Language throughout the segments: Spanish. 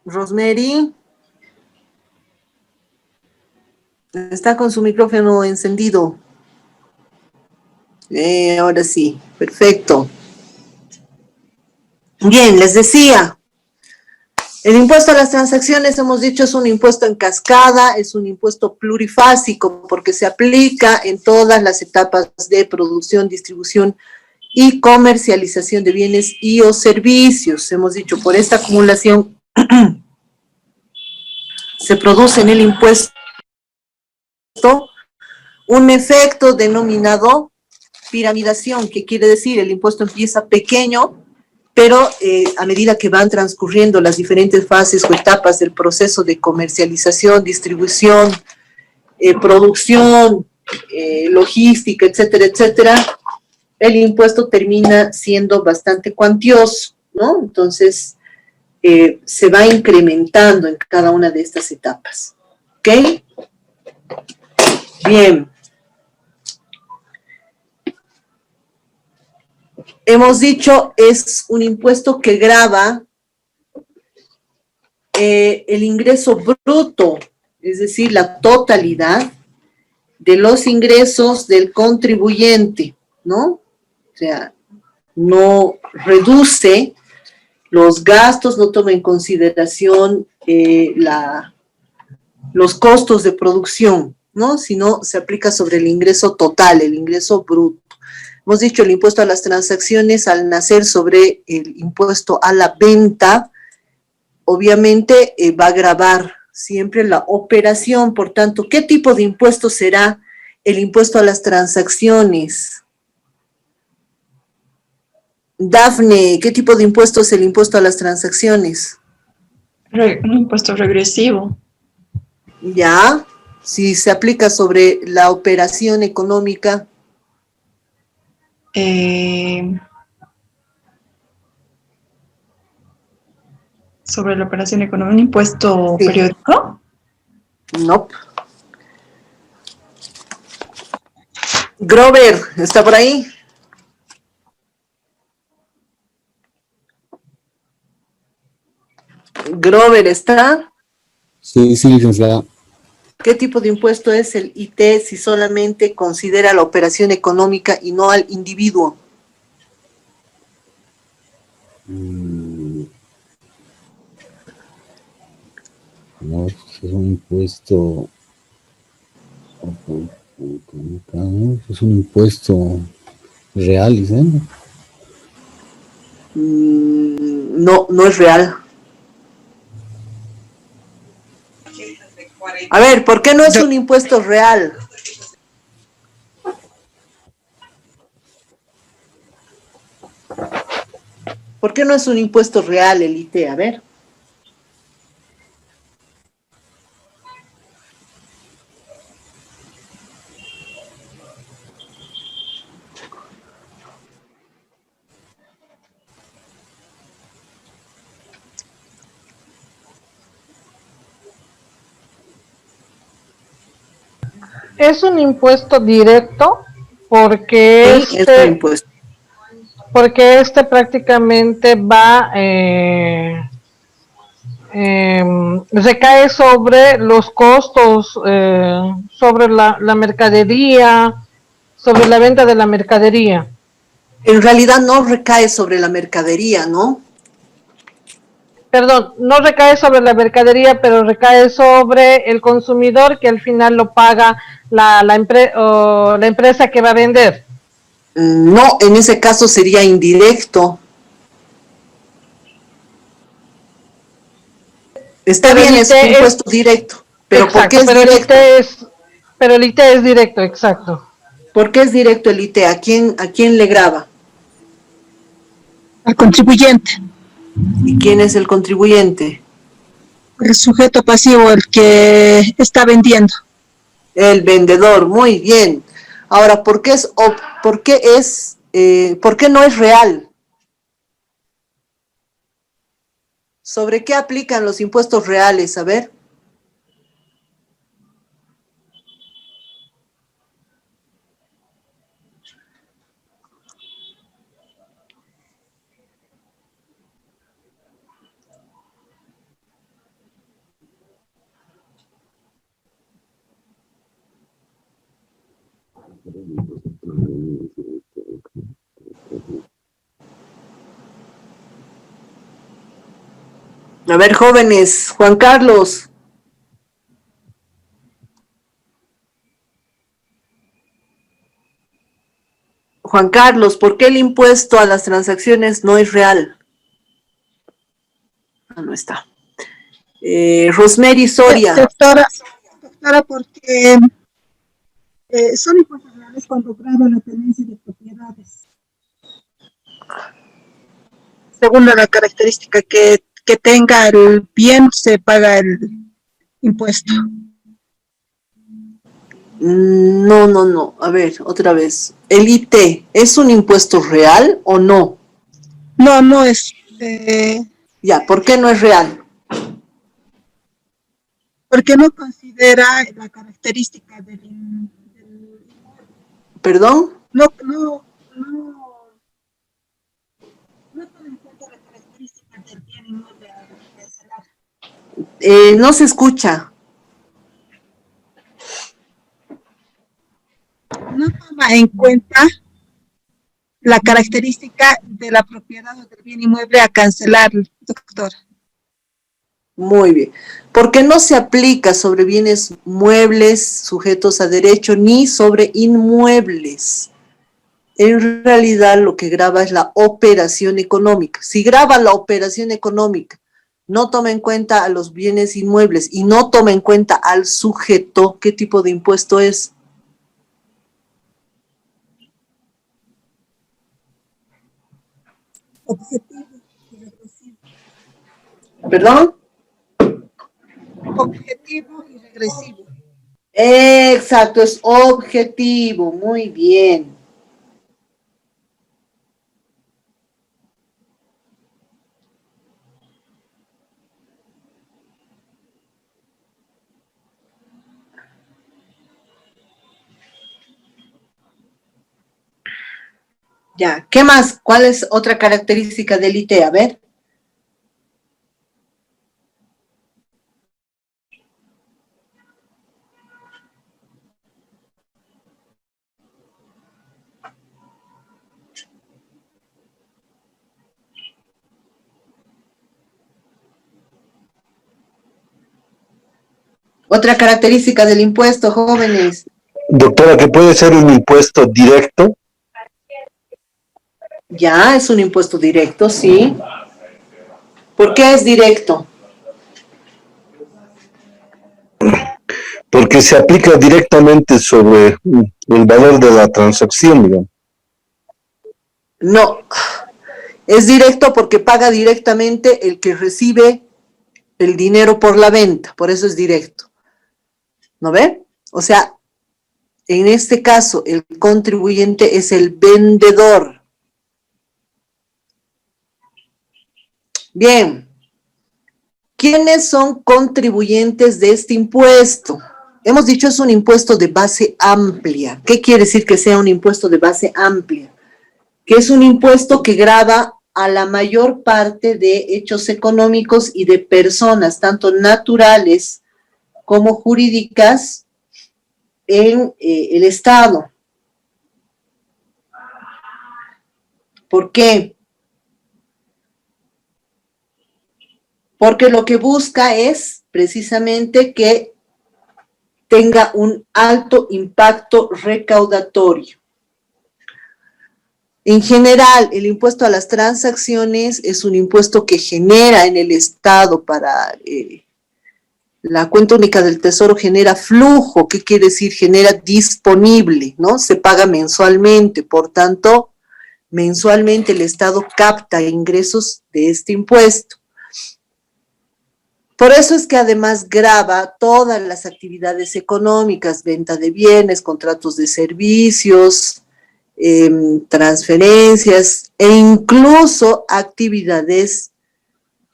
Rosemary, está con su micrófono encendido. Ahora sí, perfecto. Bien, les decía, el impuesto a las transacciones, hemos dicho, es un impuesto en cascada, es un impuesto plurifásico porque se aplica en todas las etapas de producción, distribución y comercialización de bienes y o servicios. Hemos dicho, por esta acumulación se produce en el impuesto un efecto denominado piramidación, que quiere decir el impuesto empieza pequeño, pero a medida que van transcurriendo las diferentes fases o etapas del proceso de comercialización, distribución, producción, logística, etcétera, etcétera, el impuesto termina siendo bastante cuantioso, ¿no? Entonces, se va incrementando en cada una de estas etapas. ¿Ok? Bien. Hemos dicho, es un impuesto que grava el ingreso bruto, es decir, la totalidad de los ingresos del contribuyente, ¿no? O sea, no reduce los gastos, no toma en consideración los costos de producción, ¿no? Sino se aplica sobre el ingreso total, el ingreso bruto. Hemos dicho el impuesto a las transacciones al nacer sobre el impuesto a la venta, obviamente va a gravar siempre la operación. Por tanto, ¿qué tipo de impuesto será el impuesto a las transacciones? Dafne, ¿qué tipo de impuesto es el impuesto a las transacciones? Un impuesto regresivo. Ya, si se aplica sobre la operación económica. Sobre la operación económica, un impuesto Sí. periódico. No. Grover, ¿está por ahí? Grover, ¿está? Sí, sí, licenciada. ¿Qué tipo de impuesto es el IT si solamente considera la operación económica y no al individuo? No, es un impuesto. Es un impuesto real, ¿dicen? No, no es real. A ver, ¿por qué no es un impuesto real? ¿Por qué no es un impuesto real el IT? A ver. Es un impuesto directo porque Sí, es un impuesto. porque prácticamente va recae sobre los costos, sobre la mercadería, sobre la venta de la mercadería. En realidad no recae sobre la mercadería, ¿no? Perdón, no recae sobre la mercadería, pero recae sobre el consumidor, que al final lo paga la empresa que va a vender. No, en ese caso sería indirecto. Está bien, es un impuesto directo, pero exacto, ¿por qué es directo? Pero el IT es directo, exacto. ¿Por qué es directo el IT? ¿A quién le graba? Al contribuyente. ¿Y quién es el contribuyente? El sujeto pasivo, el que está vendiendo. El vendedor, muy bien. Ahora, ¿por qué no es real? ¿Sobre qué aplican los impuestos reales? A ver. A ver, jóvenes, Juan Carlos. Juan Carlos, ¿por qué el impuesto a las transacciones no es real? Ah, no está. Rosemary Soria. Doctora, porque son impuestos reales cuando graba la tenencia de propiedades. Según la característica que tenga el bien, se paga el impuesto. No. A ver, otra vez. ¿El IT es un impuesto real o no? No es. Ya, ¿por qué no es real? Porque no considera la característica del ¿Perdón? no toma en cuenta la característica del bien inmueble a cancelar. No se escucha. No toma en cuenta la característica de la propiedad o del bien inmueble a cancelar, doctor. Muy bien. Porque no se aplica sobre bienes muebles sujetos a derecho ni sobre inmuebles. En realidad lo que grava es la operación económica. Si grava la operación económica, no toma en cuenta a los bienes inmuebles y no toma en cuenta al sujeto, ¿qué tipo de impuesto es? Objetivo y regresivo. ¿Perdón? Objetivo y regresivo. Exacto, es objetivo. Muy bien. Ya, ¿qué más? ¿Cuál es otra característica del IT? A ver. Otra característica del impuesto, jóvenes. Doctora, ¿que puede ser un impuesto directo? Ya, es un impuesto directo, sí. ¿Por qué es directo? Porque se aplica directamente sobre el valor de la transacción, digamos. No, es directo porque paga directamente el que recibe el dinero por la venta, por eso es directo. ¿No ve? O sea, en este caso, el contribuyente es el vendedor. Bien, ¿quiénes son contribuyentes de este impuesto? Hemos dicho es un impuesto de base amplia. ¿Qué quiere decir que sea un impuesto de base amplia? Que es un impuesto que grava a la mayor parte de hechos económicos y de personas, tanto naturales como jurídicas, en el Estado. ¿Por qué? Porque lo que busca es precisamente que tenga un alto impacto recaudatorio. En general, el impuesto a las transacciones es un impuesto que genera en el Estado para la cuenta única del Tesoro, genera flujo. ¿Qué quiere decir? Genera disponible, ¿no? Se paga mensualmente, por tanto, mensualmente el Estado capta ingresos de este impuesto. Por eso es que además grava todas las actividades económicas, venta de bienes, contratos de servicios, transferencias e incluso actividades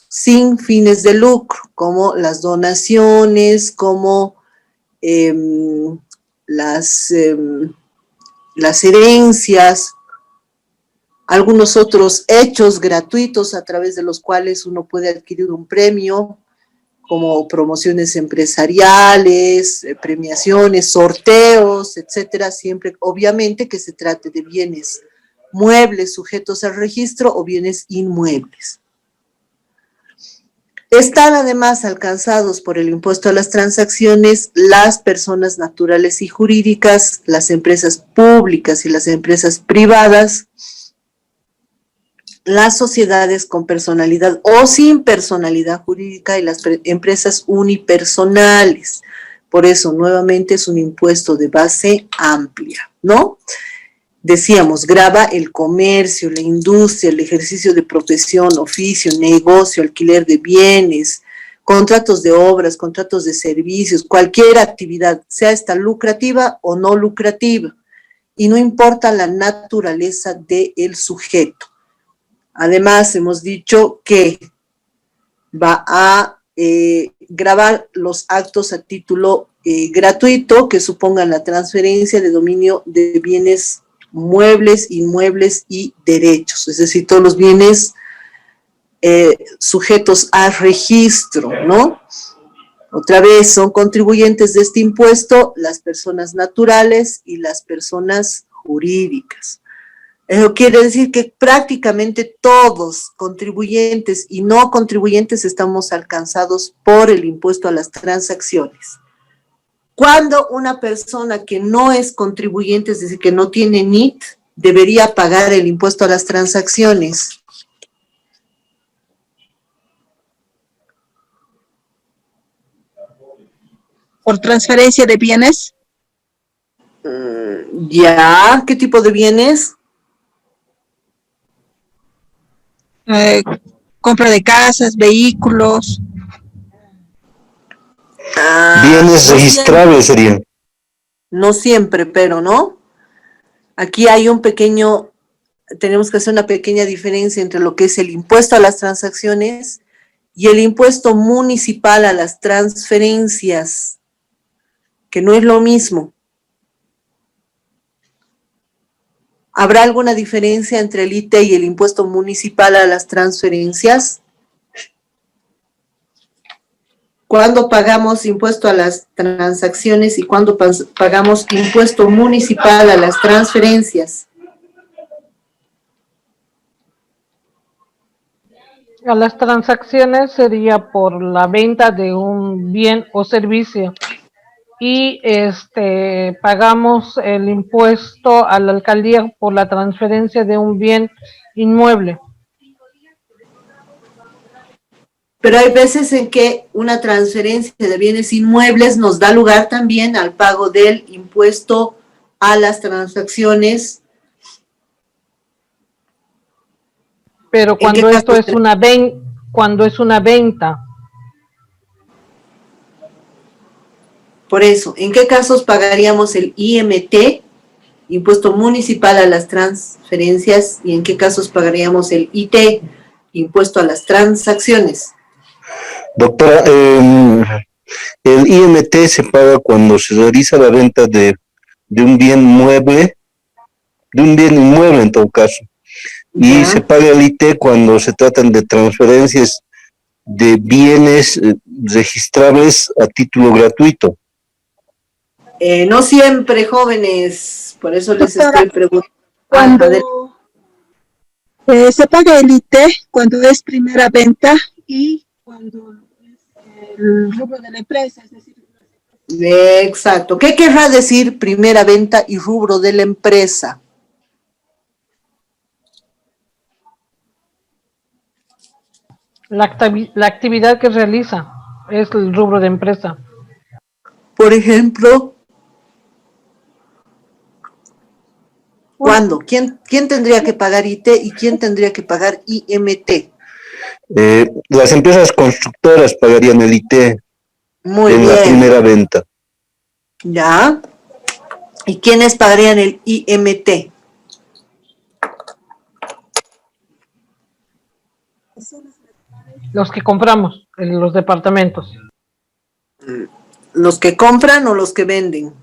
sin fines de lucro, como las donaciones, como las herencias, algunos otros hechos gratuitos a través de los cuales uno puede adquirir un premio, como promociones empresariales, premiaciones, sorteos, etcétera, siempre, obviamente, que se trate de bienes muebles sujetos al registro o bienes inmuebles. Están además alcanzados por el impuesto a las transacciones las personas naturales y jurídicas, las empresas públicas y las empresas privadas, las sociedades con personalidad o sin personalidad jurídica y las empresas unipersonales. Por eso, nuevamente, es un impuesto de base amplia, ¿no? Decíamos, grava el comercio, la industria, el ejercicio de profesión, oficio, negocio, alquiler de bienes, contratos de obras, contratos de servicios, cualquier actividad, sea esta lucrativa o no lucrativa, y no importa la naturaleza del sujeto. Además, hemos dicho que va a gravar los actos a título gratuito que supongan la transferencia de dominio de bienes muebles, inmuebles y derechos, es decir, todos los bienes sujetos a registro, ¿no? Otra vez, son contribuyentes de este impuesto las personas naturales y las personas jurídicas. Eso quiere decir que prácticamente todos, contribuyentes y no contribuyentes, estamos alcanzados por el impuesto a las transacciones. Cuando una persona que no es contribuyente, es decir, que no tiene NIT, debería pagar el impuesto a las transacciones. ¿Por transferencia de bienes? Ya, ¿qué tipo de bienes? Compra de casas, vehículos. Bienes No registrables siempre, serían. no siempre, pero no. Aquí hay tenemos que hacer una pequeña diferencia entre lo que es el impuesto a las transacciones y el impuesto municipal a las transferencias, que no es lo mismo. ¿Habrá alguna diferencia entre el ITE y el impuesto municipal a las transferencias? ¿Cuándo pagamos impuesto a las transacciones y cuándo pagamos impuesto municipal a las transferencias? A las transacciones sería por la venta de un bien o servicio y pagamos el impuesto a la alcaldía por la transferencia de un bien inmueble. Pero hay veces en que una transferencia de bienes inmuebles nos da lugar también al pago del impuesto a las transacciones. Pero cuando esto es cuando es una venta. Por eso, ¿en qué casos pagaríamos el IMT, impuesto municipal a las transferencias, y en qué casos pagaríamos el IT, impuesto a las transacciones? Doctora, el IMT se paga cuando se realiza la venta de un bien mueble, de un bien inmueble en todo caso. Y se paga el IT cuando se tratan de transferencias de bienes registrables a título gratuito. No siempre, jóvenes, por eso les estoy preguntando. Cuando se paga el IT, cuando es primera venta y cuando es el rubro de la empresa, es decir. Exacto. ¿Qué querrá decir primera venta y rubro de la empresa? La actividad que realiza es el rubro de empresa. Por ejemplo, ¿cuándo? ¿Quién tendría que pagar IT y quién tendría que pagar IMT? Las empresas constructoras pagarían el IT Muy en bien. la primera venta. ¿Ya? ¿Y quiénes pagarían el IMT? Los que compramos en los departamentos. ¿Los que compran o los que venden?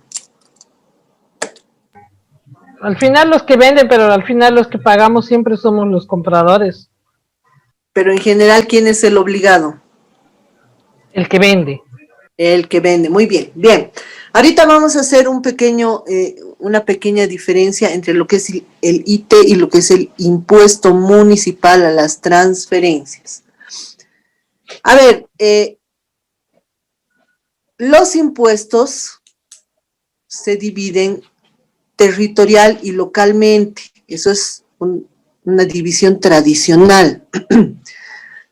Al final los que venden, pero al final los que pagamos siempre somos los compradores. Pero en general, ¿quién es el obligado? El que vende. El que vende, muy bien, bien. Ahorita vamos a hacer una pequeña diferencia entre lo que es el IT y lo que es el impuesto municipal a las transferencias. A ver, los impuestos se dividen territorial y localmente. Eso es una división tradicional.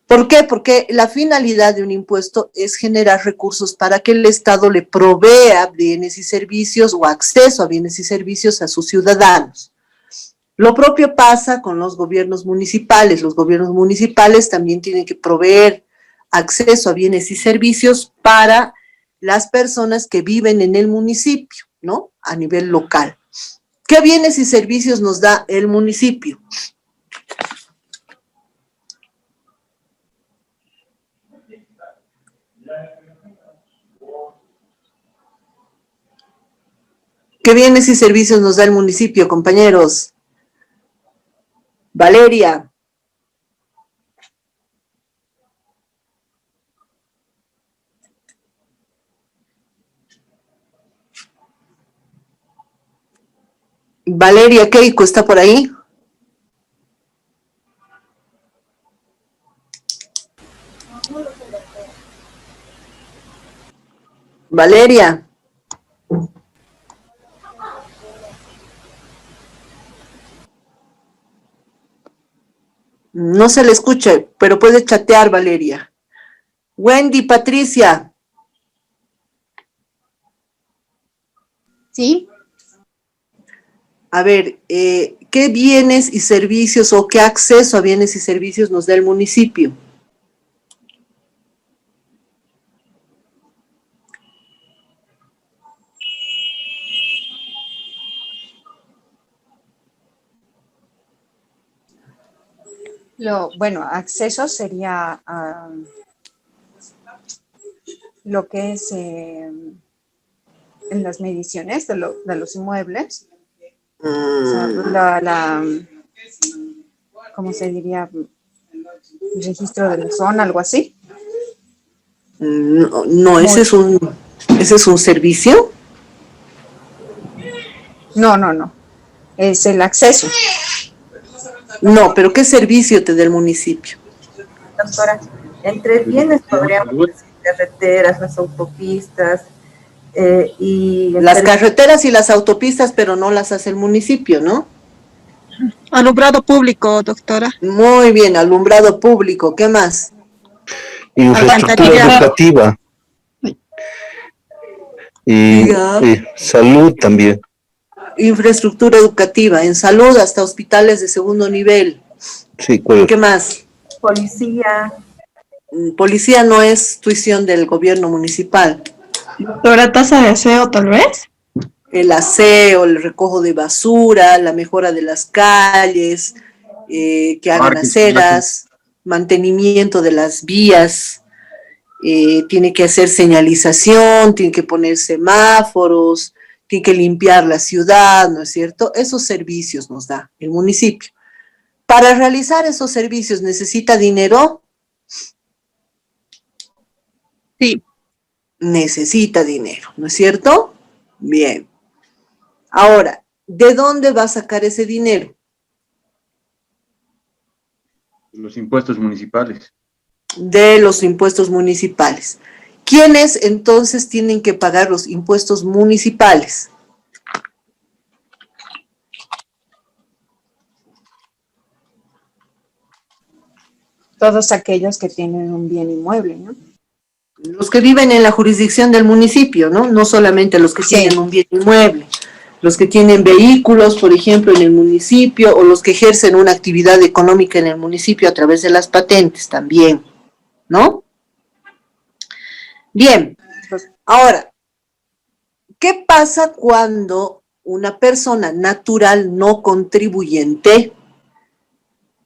¿Por qué? Porque la finalidad de un impuesto es generar recursos para que el Estado le provea bienes y servicios o acceso a bienes y servicios a sus ciudadanos. Lo propio pasa con los gobiernos municipales. Los gobiernos municipales también tienen que proveer acceso a bienes y servicios para las personas que viven en el municipio, ¿no? A nivel local. ¿Qué bienes y servicios nos da el municipio? ¿Qué bienes y servicios nos da el municipio, compañeros? Valeria. Valeria Keiko, ¿está por ahí? Valeria. No se le escucha, pero puede chatear, Valeria. Wendy, Patricia. Sí. A ver, ¿qué bienes y servicios o qué acceso a bienes y servicios nos da el municipio? Bueno, acceso sería lo que es en las mediciones de los inmuebles. O sea, ¿cómo se diría? Registro de la zona, algo así. No, ese es un servicio. No. Es el acceso. No, pero ¿qué servicio te da el municipio? Doctora, entre bienes podríamos decir carreteras, las autopistas y... Las carreteras y las autopistas, pero no las hace el municipio, ¿no? Alumbrado público, doctora. Muy bien, alumbrado público, ¿qué más? Infraestructura educativa. Y salud también. Infraestructura educativa, en salud hasta hospitales de segundo nivel. Sí, correcto. ¿Qué más? Policía. Policía no es tuición del gobierno municipal. Doctora, tasa de aseo, tal vez. El aseo, el recojo de basura, la mejora de las calles, que hagan aceras, mantenimiento de las vías, tiene que hacer señalización, tiene que poner semáforos, tiene que limpiar la ciudad, ¿no es cierto? Esos servicios nos da el municipio. Para realizar esos servicios, ¿necesita dinero? Sí. Necesita dinero, ¿no es cierto? Bien. Ahora, ¿de dónde va a sacar ese dinero? Los impuestos municipales. De los impuestos municipales. ¿Quiénes entonces tienen que pagar los impuestos municipales? Todos aquellos que tienen un bien inmueble, ¿no? Los que viven en la jurisdicción del municipio, ¿no? No solamente los que tienen un bien inmueble. Los que tienen vehículos, por ejemplo, en el municipio, o los que ejercen una actividad económica en el municipio a través de las patentes también, ¿no? Bien, ahora, ¿qué pasa cuando una persona natural no contribuyente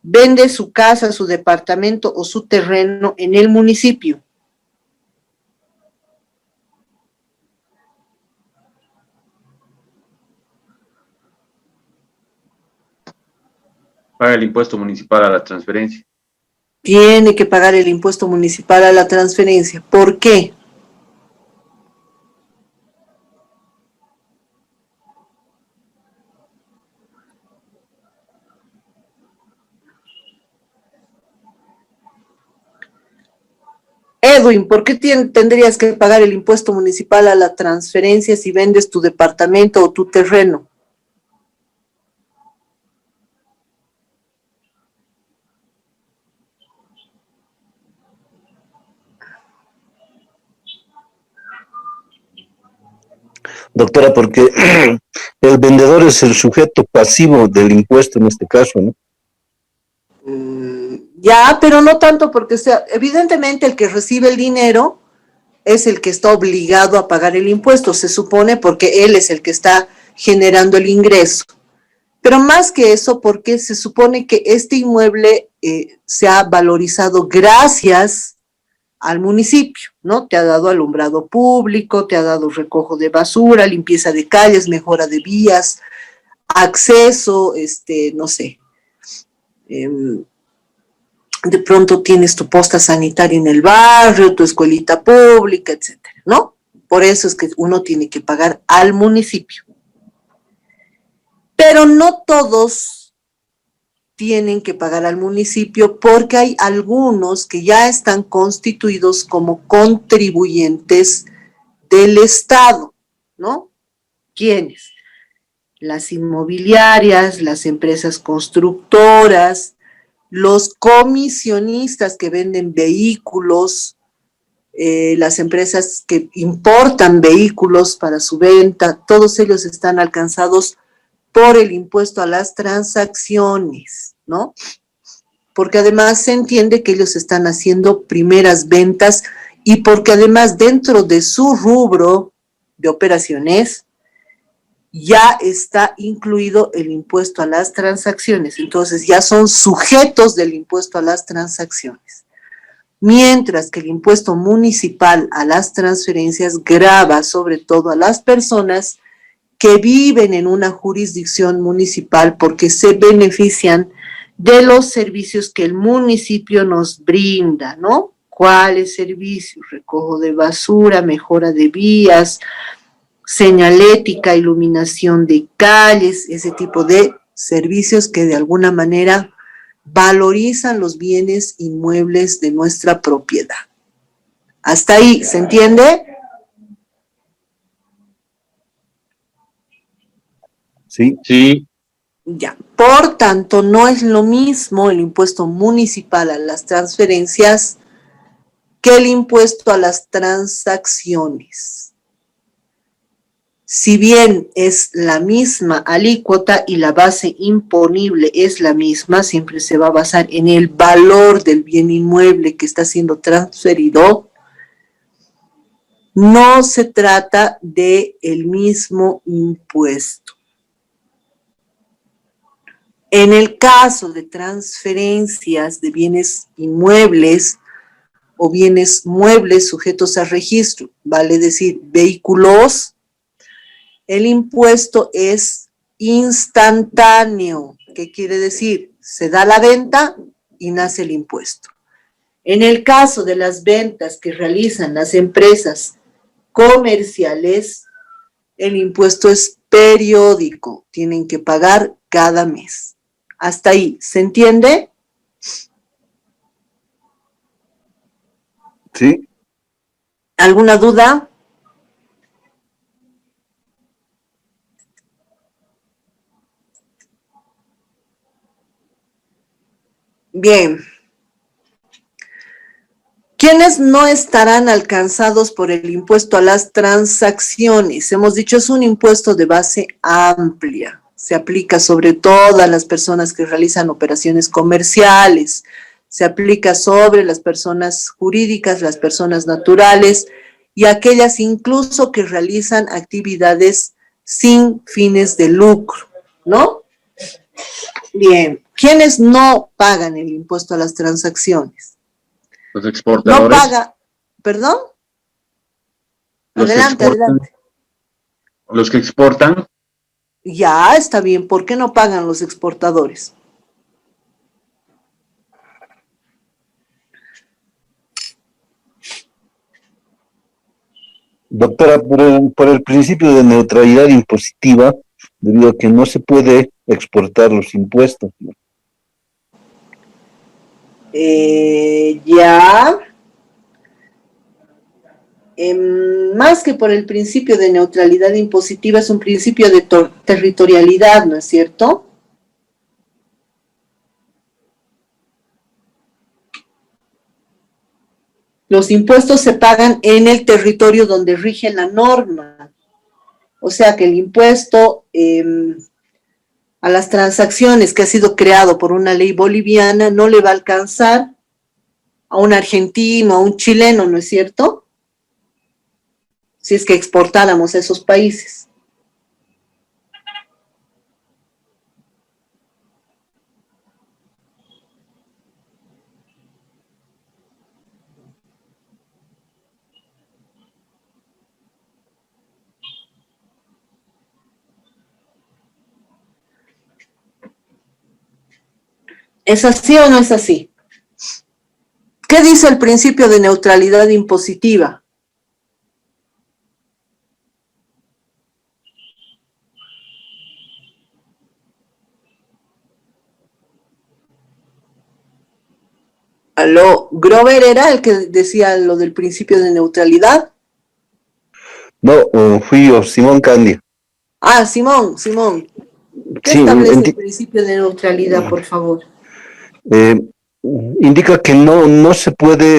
vende su casa, su departamento o su terreno en el municipio? Paga el impuesto municipal a la transferencia. tiene que pagar el impuesto municipal a la transferencia. ¿Por qué? Edwin, ¿por qué tendrías que pagar el impuesto municipal a la transferencia si vendes tu departamento o tu terreno? Doctora, porque el vendedor es el sujeto pasivo del impuesto en este caso, ¿no? Ya, pero no tanto porque evidentemente el que recibe el dinero es el que está obligado a pagar el impuesto, se supone, porque él es el que está generando el ingreso. Pero más que eso, porque se supone que este inmueble se ha valorizado gracias al municipio, ¿no? Te ha dado alumbrado público, te ha dado recojo de basura, limpieza de calles, mejora de vías, acceso, no sé, de pronto tienes tu posta sanitaria en el barrio, tu escuelita pública, etcétera, ¿no? Por eso es que uno tiene que pagar al municipio. Pero no todos tienen que pagar al municipio porque hay algunos que ya están constituidos como contribuyentes del Estado, ¿no? ¿Quiénes? Las inmobiliarias, las empresas constructoras, los comisionistas que venden vehículos, las empresas que importan vehículos para su venta, todos ellos están alcanzados por el impuesto a las transacciones, ¿no? Porque además se entiende que ellos están haciendo primeras ventas y porque además dentro de su rubro de operaciones ya está incluido el impuesto a las transacciones, entonces ya son sujetos del impuesto a las transacciones. Mientras que el impuesto municipal a las transferencias grava sobre todo a las personas que viven en una jurisdicción municipal porque se benefician de los servicios que el municipio nos brinda, ¿no? ¿Cuáles servicios? Recojo de basura, mejora de vías, señalética, iluminación de calles, ese tipo de servicios que de alguna manera valorizan los bienes inmuebles de nuestra propiedad. ¿Hasta ahí se entiende? Sí. Sí. Ya. Por tanto, no es lo mismo el impuesto municipal a las transferencias que el impuesto a las transacciones. Si bien es la misma alícuota y la base imponible es la misma, siempre se va a basar en el valor del bien inmueble que está siendo transferido, no se trata del mismo impuesto. En el caso de transferencias de bienes inmuebles o bienes muebles sujetos a registro, vale decir, vehículos, el impuesto es instantáneo. ¿Qué quiere decir? Se da la venta y nace el impuesto. En el caso de las ventas que realizan las empresas comerciales, el impuesto es periódico, tienen que pagar cada mes. Hasta ahí, ¿se entiende? Sí. ¿Alguna duda? Bien. ¿Quiénes no estarán alcanzados por el impuesto a las transacciones? Hemos dicho, es un impuesto de base amplia. Se aplica sobre todas las personas que realizan operaciones comerciales, se aplica sobre las personas jurídicas, las personas naturales y aquellas incluso que realizan actividades sin fines de lucro, ¿no? Bien, ¿quiénes no pagan el impuesto a las transacciones? Los exportadores. No paga, ¿perdón? Adelante, adelante. Los que exportan. Ya, está bien. ¿Por qué no pagan los exportadores? Doctora, por el principio de neutralidad impositiva, debido a que no se puede exportar los impuestos, ¿no? Ya. Más que por el principio de neutralidad impositiva, es un principio de territorialidad, ¿no es cierto? Los impuestos se pagan en el territorio donde rige la norma. O sea que el impuesto a las transacciones que ha sido creado por una ley boliviana no le va a alcanzar a un argentino, a un chileno, ¿no es cierto? Si es que exportáramos a esos países. ¿Es así o no es así? ¿Qué dice el principio de neutralidad impositiva? ¿Aló? ¿Grover era el que decía lo del principio de neutralidad? No, fui yo, Simón Candia. Ah, Simón. ¿Qué Sí, establece el principio de neutralidad, por favor? indica que no se puede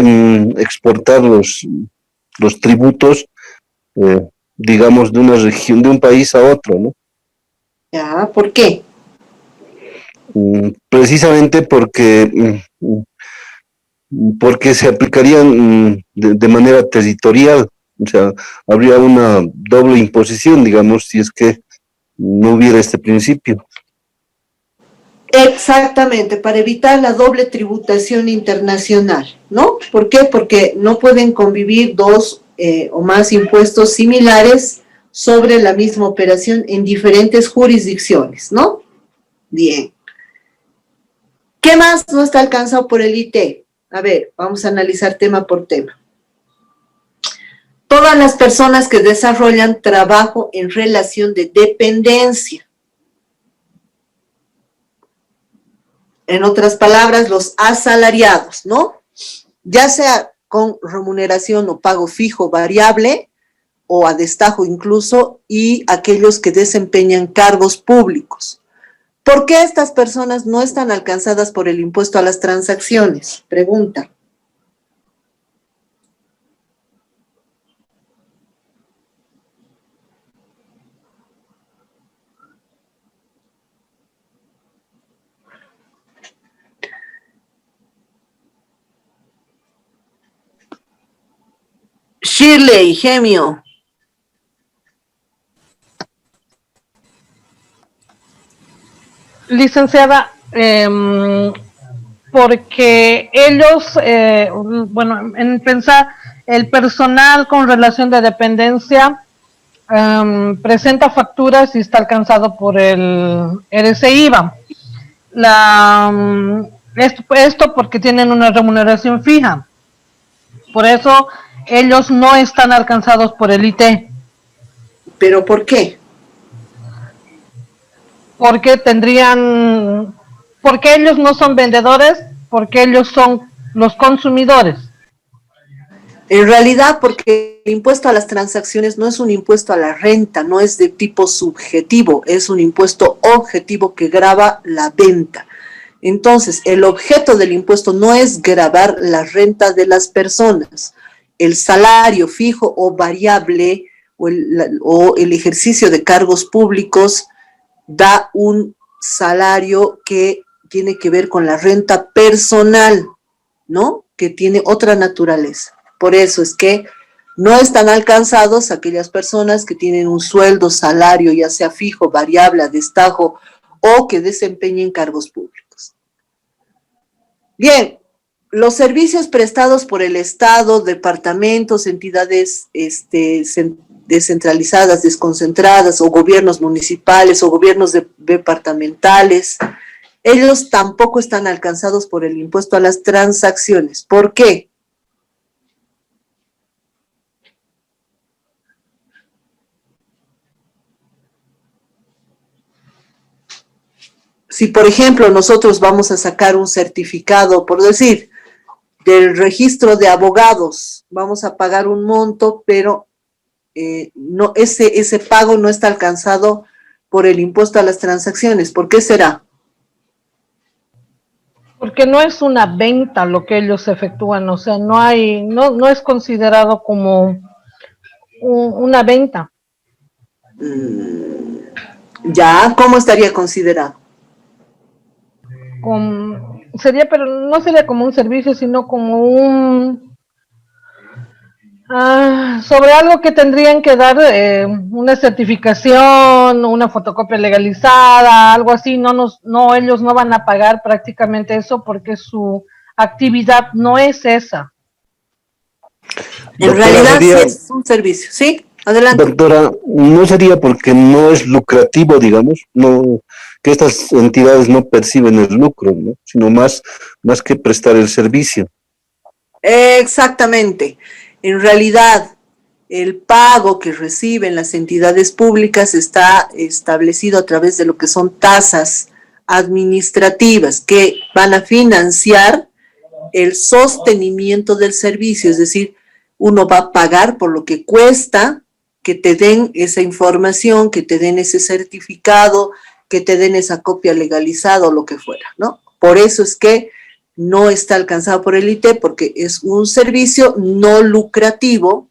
exportar los tributos, digamos, de una región, de un país a otro, ¿no? Ya, ¿por qué? Precisamente porque se aplicarían de manera territorial, o sea, habría una doble imposición, digamos, si es que no hubiera este principio. Exactamente, para evitar la doble tributación internacional, ¿no? ¿Por qué? Porque no pueden convivir dos o más impuestos similares sobre la misma operación en diferentes jurisdicciones, ¿no? Bien. ¿Qué más no está alcanzado por el IT? A ver, vamos a analizar tema por tema. Todas las personas que desarrollan trabajo en relación de dependencia. En otras palabras, los asalariados, ¿no? Ya sea con remuneración o pago fijo variable o a destajo incluso, y aquellos que desempeñan cargos públicos. ¿Por qué estas personas no están alcanzadas por el impuesto a las transacciones? Pregunta. Shirley, Gemio. Licenciada, porque ellos, bueno, en pensar, el personal con relación de dependencia presenta facturas y está alcanzado por el RCIVA. Esto porque tienen una remuneración fija. Por eso ellos no están alcanzados por el IT. ¿Pero por qué? Porque ellos no son vendedores, porque ellos son los consumidores. En realidad, porque el impuesto a las transacciones no es un impuesto a la renta, no es de tipo subjetivo, es un impuesto objetivo que grava la venta. Entonces, el objeto del impuesto no es gravar la renta de las personas. El salario fijo o variable o el ejercicio de cargos públicos da un salario que tiene que ver con la renta personal, ¿no? Que tiene otra naturaleza. Por eso es que no están alcanzados aquellas personas que tienen un sueldo, salario, ya sea fijo, variable, a destajo, o que desempeñen cargos públicos. Bien, los servicios prestados por el Estado, departamentos, entidades descentralizadas, desconcentradas, o gobiernos municipales, o gobiernos departamentales, ellos tampoco están alcanzados por el impuesto a las transacciones. ¿Por qué? Si, por ejemplo, nosotros vamos a sacar un certificado, por decir, del registro de abogados, vamos a pagar un monto, pero no, ese pago no está alcanzado por el impuesto a las transacciones. ¿Por qué será? Porque no es una venta lo que ellos efectúan, o sea, no es considerado como una venta. Ya, ¿cómo estaría considerado? Pero no sería como un servicio, sino como sobre algo que tendrían que dar una certificación, una fotocopia legalizada, algo así. Ellos no van a pagar prácticamente eso porque su actividad no es esa. En Doctora, realidad sí sería, es un servicio, ¿sí? Adelante. doctora, no sería porque no es lucrativo, digamos, no, que estas entidades no perciben el lucro, ¿no? Sino más que prestar el servicio. Exactamente. En realidad, el pago que reciben las entidades públicas está establecido a través de lo que son tasas administrativas que van a financiar el sostenimiento del servicio, es decir, uno va a pagar por lo que cuesta que te den esa información, que te den ese certificado, que te den esa copia legalizada o lo que fuera, ¿no? Por eso es que no está alcanzado por el IT, porque es un servicio no lucrativo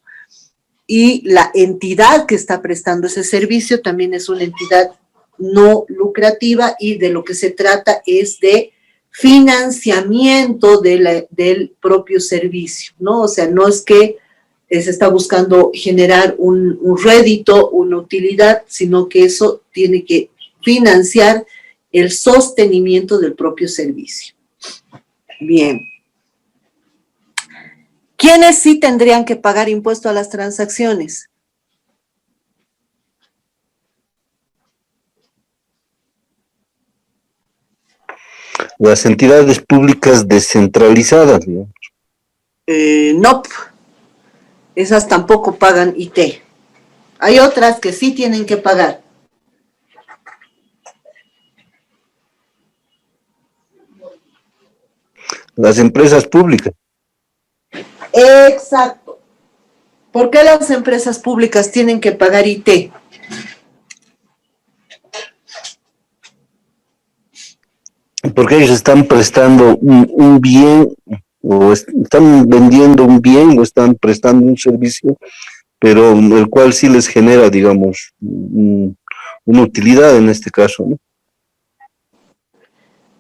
y la entidad que está prestando ese servicio también es una entidad no lucrativa y de lo que se trata es de financiamiento del propio servicio, ¿no? O sea, no es que se está buscando generar un rédito, una utilidad, sino que eso tiene que financiar el sostenimiento del propio servicio. Bien. ¿Quiénes sí tendrían que pagar impuesto a las transacciones? Las entidades públicas descentralizadas, ¿no? No, esas tampoco pagan IT. Hay otras que sí tienen que pagar. Las empresas públicas. Exacto. ¿Por qué las empresas públicas tienen que pagar IT? Porque ellos están prestando un bien o están vendiendo un bien o están prestando un servicio, pero el cual sí les genera, digamos, una utilidad en este caso, ¿no?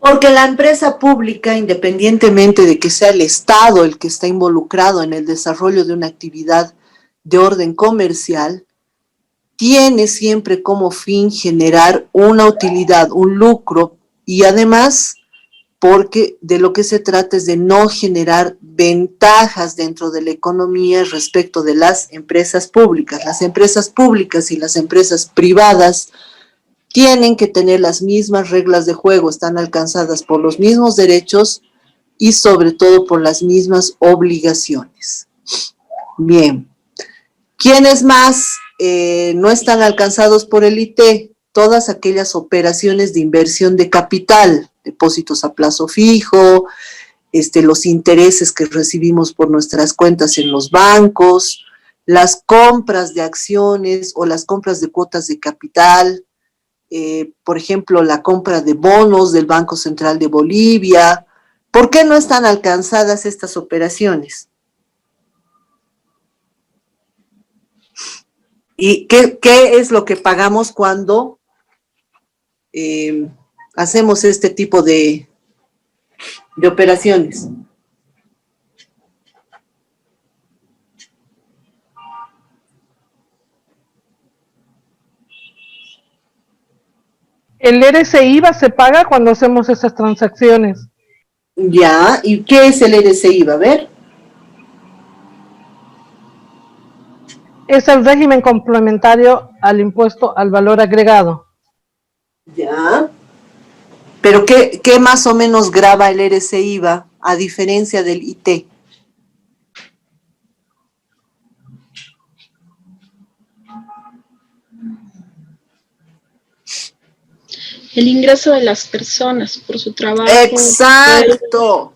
Porque la empresa pública, independientemente de que sea el Estado el que está involucrado en el desarrollo de una actividad de orden comercial, tiene siempre como fin generar una utilidad, un lucro, y además porque de lo que se trata es de no generar ventajas dentro de la economía respecto de las empresas públicas. Las empresas públicas y las empresas privadas tienen que tener las mismas reglas de juego, están alcanzadas por los mismos derechos y sobre todo por las mismas obligaciones. Bien. ¿Quiénes más no están alcanzados por el IT? Todas aquellas operaciones de inversión de capital, depósitos a plazo fijo, los intereses que recibimos por nuestras cuentas en los bancos, las compras de acciones o las compras de cuotas de capital, por ejemplo, la compra de bonos del Banco Central de Bolivia. ¿Por qué no están alcanzadas estas operaciones? ¿Y qué es lo que pagamos cuando hacemos este tipo de operaciones? El RCIVA se paga cuando hacemos esas transacciones. Ya, ¿y qué es el RCIVA? A ver. Es el régimen complementario al impuesto al valor agregado. Ya. Pero ¿qué más o menos grava el RCIVA a diferencia del IT? el ingreso de las personas por su trabajo. Exacto.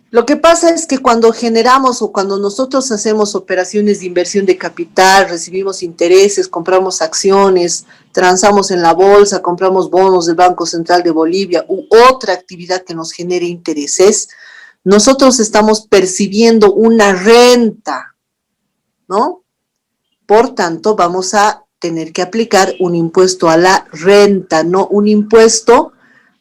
Lo que pasa es que cuando generamos o cuando nosotros hacemos operaciones de inversión de capital, recibimos intereses, compramos acciones, transamos en la bolsa, compramos bonos del Banco Central de Bolivia u otra actividad que nos genere intereses, nosotros estamos percibiendo una renta, ¿no? Por tanto, vamos a tener que aplicar un impuesto a la renta, no un impuesto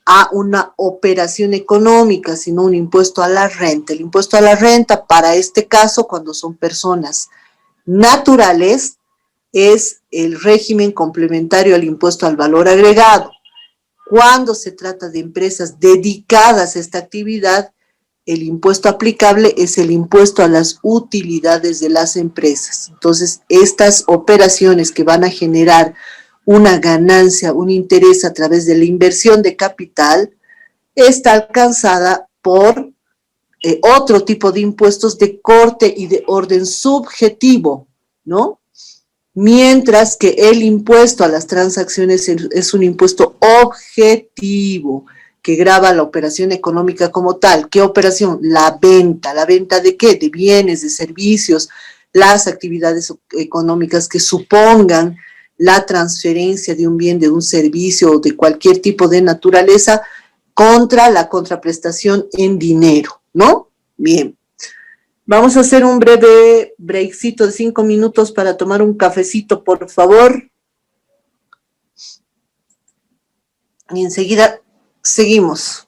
a una operación económica, sino un impuesto a la renta. El impuesto a la renta, para este caso, cuando son personas naturales, es el régimen complementario al impuesto al valor agregado. Cuando se trata de empresas dedicadas a esta actividad, el impuesto aplicable es el impuesto a las utilidades de las empresas. Entonces, estas operaciones que van a generar una ganancia, un interés a través de la inversión de capital, está alcanzada por otro tipo de impuestos de corte y de orden subjetivo, ¿no? Mientras que el impuesto a las transacciones es un impuesto objetivo que grava la operación económica como tal. ¿Qué operación? La venta. ¿La venta de qué? De bienes, de servicios, las actividades económicas que supongan la transferencia de un bien, de un servicio o de cualquier tipo de naturaleza contra la contraprestación en dinero, ¿no? Bien. Vamos a hacer un breve breakcito de 5 minutos para tomar un cafecito, por favor. Y enseguida seguimos.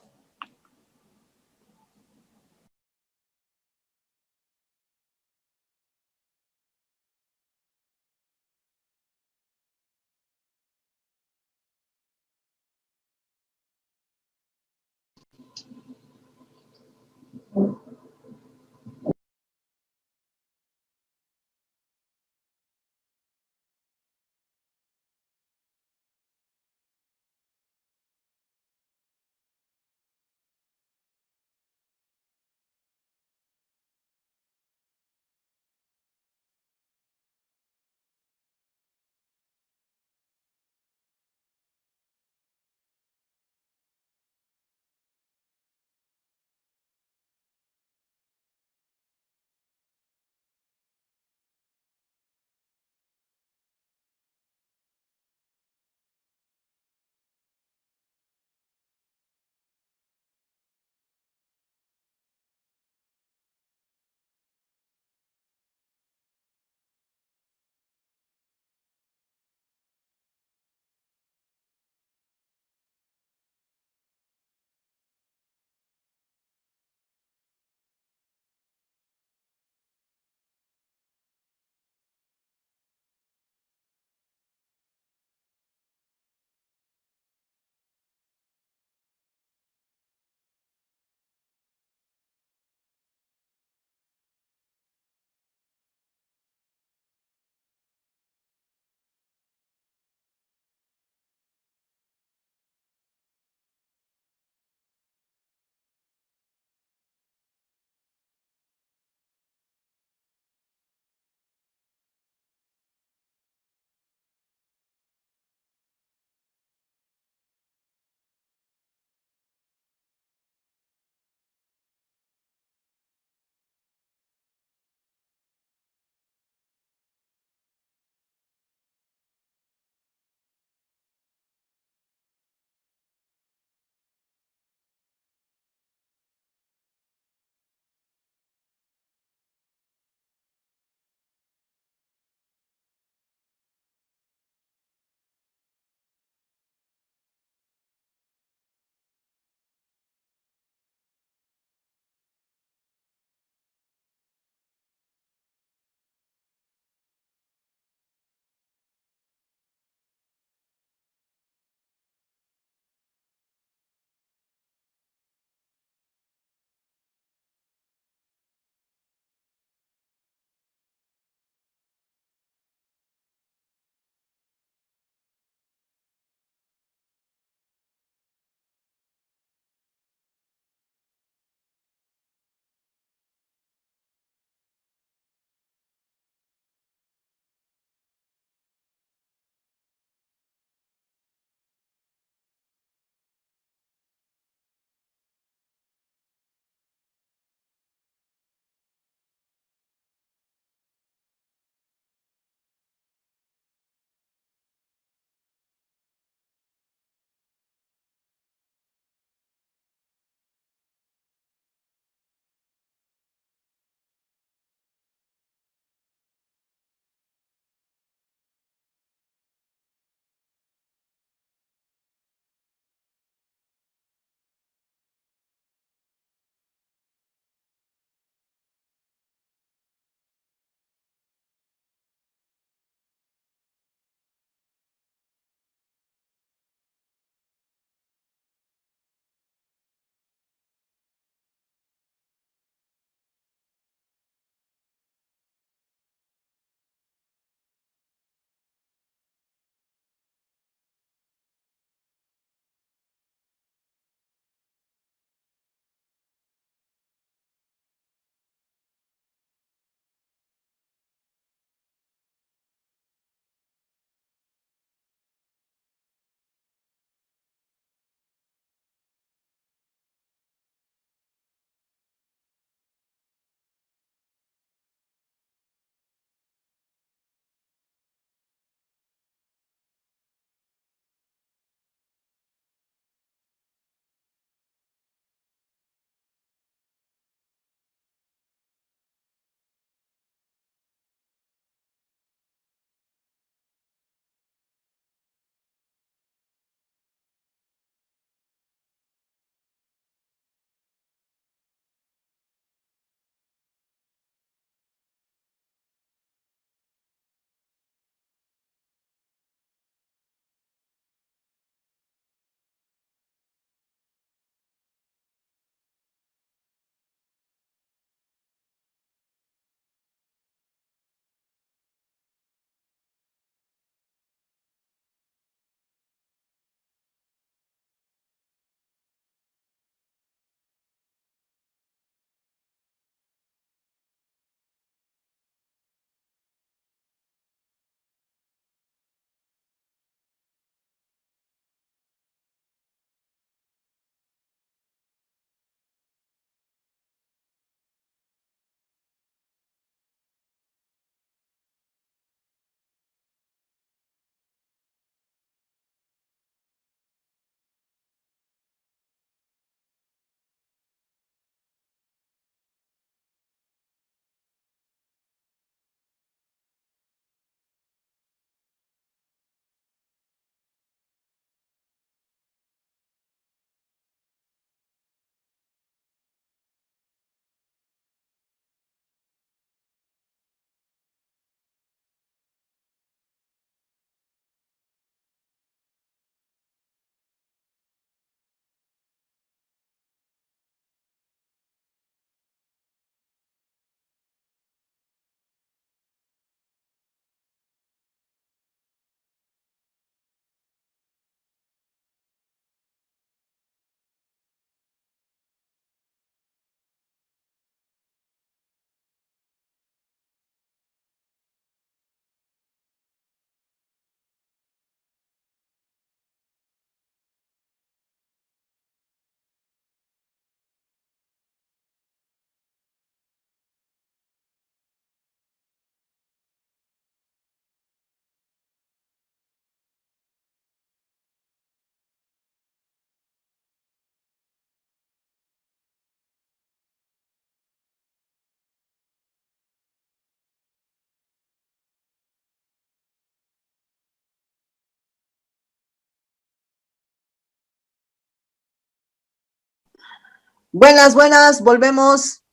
Buenas, buenas, volvemos.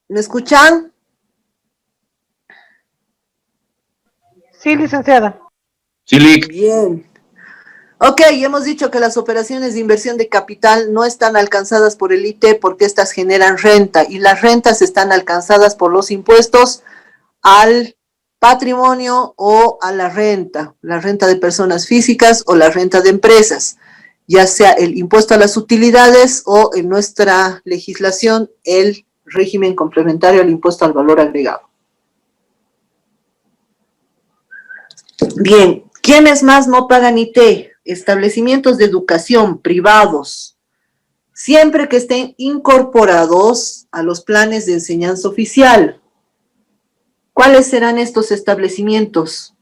¿Me escuchan? Sí, licenciada. Sí, Lic. Bien. Ok, hemos dicho que las operaciones de inversión de capital no están alcanzadas por el IT porque estas generan renta y las rentas están alcanzadas por los impuestos al patrimonio o a la renta de personas físicas o la renta de empresas, ya sea el impuesto a las utilidades o en nuestra legislación el régimen complementario al impuesto al valor agregado. Bien, ¿quiénes más no pagan IT? Establecimientos de educación privados, siempre que estén incorporados a los planes de enseñanza oficial. ¿Cuáles serán estos establecimientos?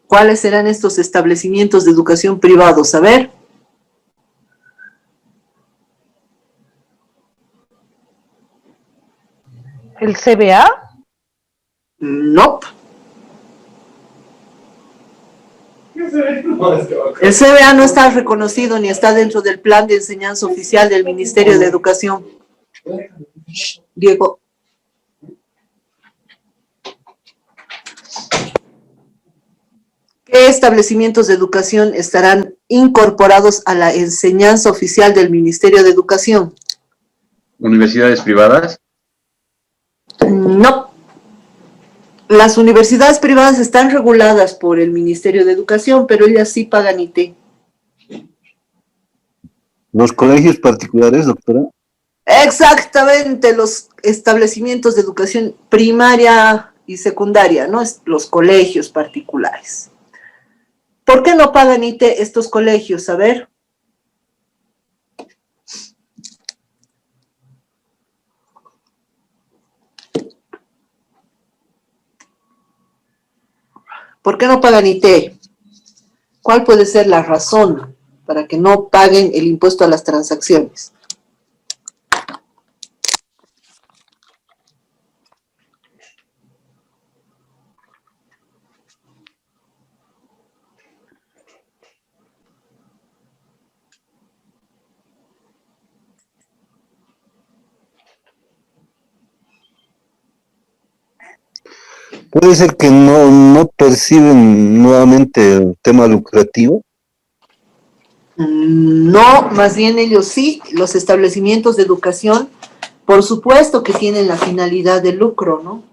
¿Cuáles serán estos establecimientos de educación privados? A ver. ¿El CBA? No. El CBA no está reconocido ni está dentro del plan de enseñanza oficial del Ministerio de Educación. Diego. ¿Qué establecimientos de educación estarán incorporados a la enseñanza oficial del Ministerio de Educación? ¿Universidades privadas? No. Las universidades privadas están reguladas por el Ministerio de Educación, pero ellas sí pagan IT. ¿Los colegios particulares, doctora? Exactamente, los establecimientos de educación primaria y secundaria, ¿no? Los colegios particulares. ¿Por qué no pagan IT estos colegios? A ver. ¿Por qué no pagan IT? ¿Cuál puede ser la razón para que no paguen el impuesto a las transacciones? Puede ser que no perciben nuevamente el tema lucrativo. No, más bien ellos sí, los establecimientos de educación, por supuesto que tienen la finalidad de lucro, ¿no?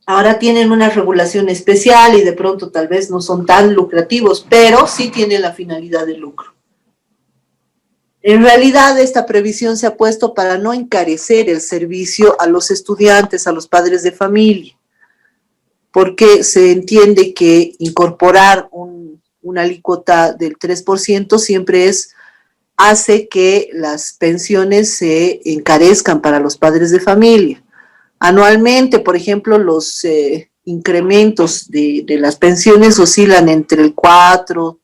Ahora tienen una regulación especial y de pronto tal vez no son tan lucrativos, pero sí tienen la finalidad de lucro. En realidad, esta previsión se ha puesto para no encarecer el servicio a los estudiantes, a los padres de familia, porque se entiende que incorporar una alícuota del 3% siempre hace que las pensiones se encarezcan para los padres de familia. Anualmente, por ejemplo, los incrementos de las pensiones oscilan entre el 4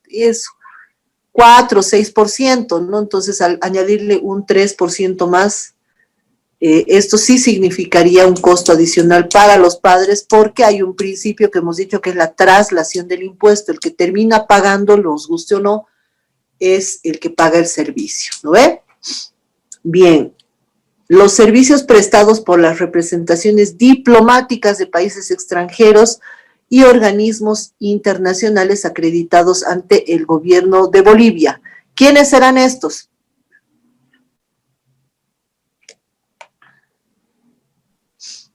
o 6%, ¿no? Entonces, al añadirle un 3% más, esto sí significaría un costo adicional para los padres porque hay un principio que hemos dicho que es la traslación del impuesto. El que termina pagando, los guste o no, es el que paga el servicio, ¿no ve? Bien, los servicios prestados por las representaciones diplomáticas de países extranjeros y organismos internacionales acreditados ante el gobierno de Bolivia. ¿Quiénes serán estos?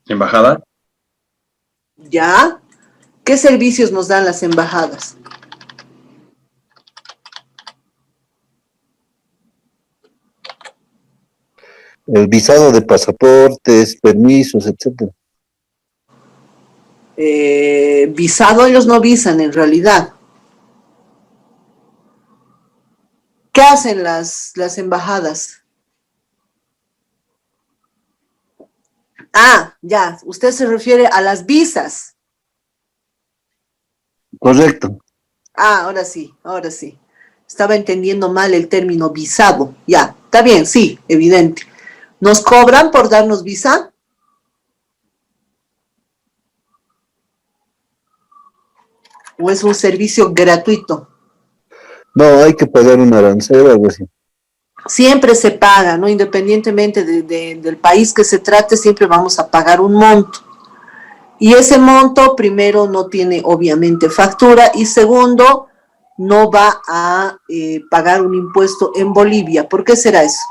¿Embajada? ¿Ya? ¿Qué servicios nos dan las embajadas? El visado de pasaportes, permisos, etcétera. Visado ellos no visan en realidad. ¿Qué hacen las embajadas? Ah, ya, usted se refiere a las visas. Correcto. Ah, ahora sí, ahora sí. Estaba entendiendo mal el término visado. Ya, está bien, sí, evidente. ¿Nos cobran por darnos visa? ¿O es un servicio gratuito? No, hay que pagar un arancel o algo así. Siempre se paga, ¿no? Independientemente del país que se trate, siempre vamos a pagar un monto. Y ese monto, primero, no tiene obviamente factura, y segundo, no va a pagar un impuesto en Bolivia. ¿Por qué será eso?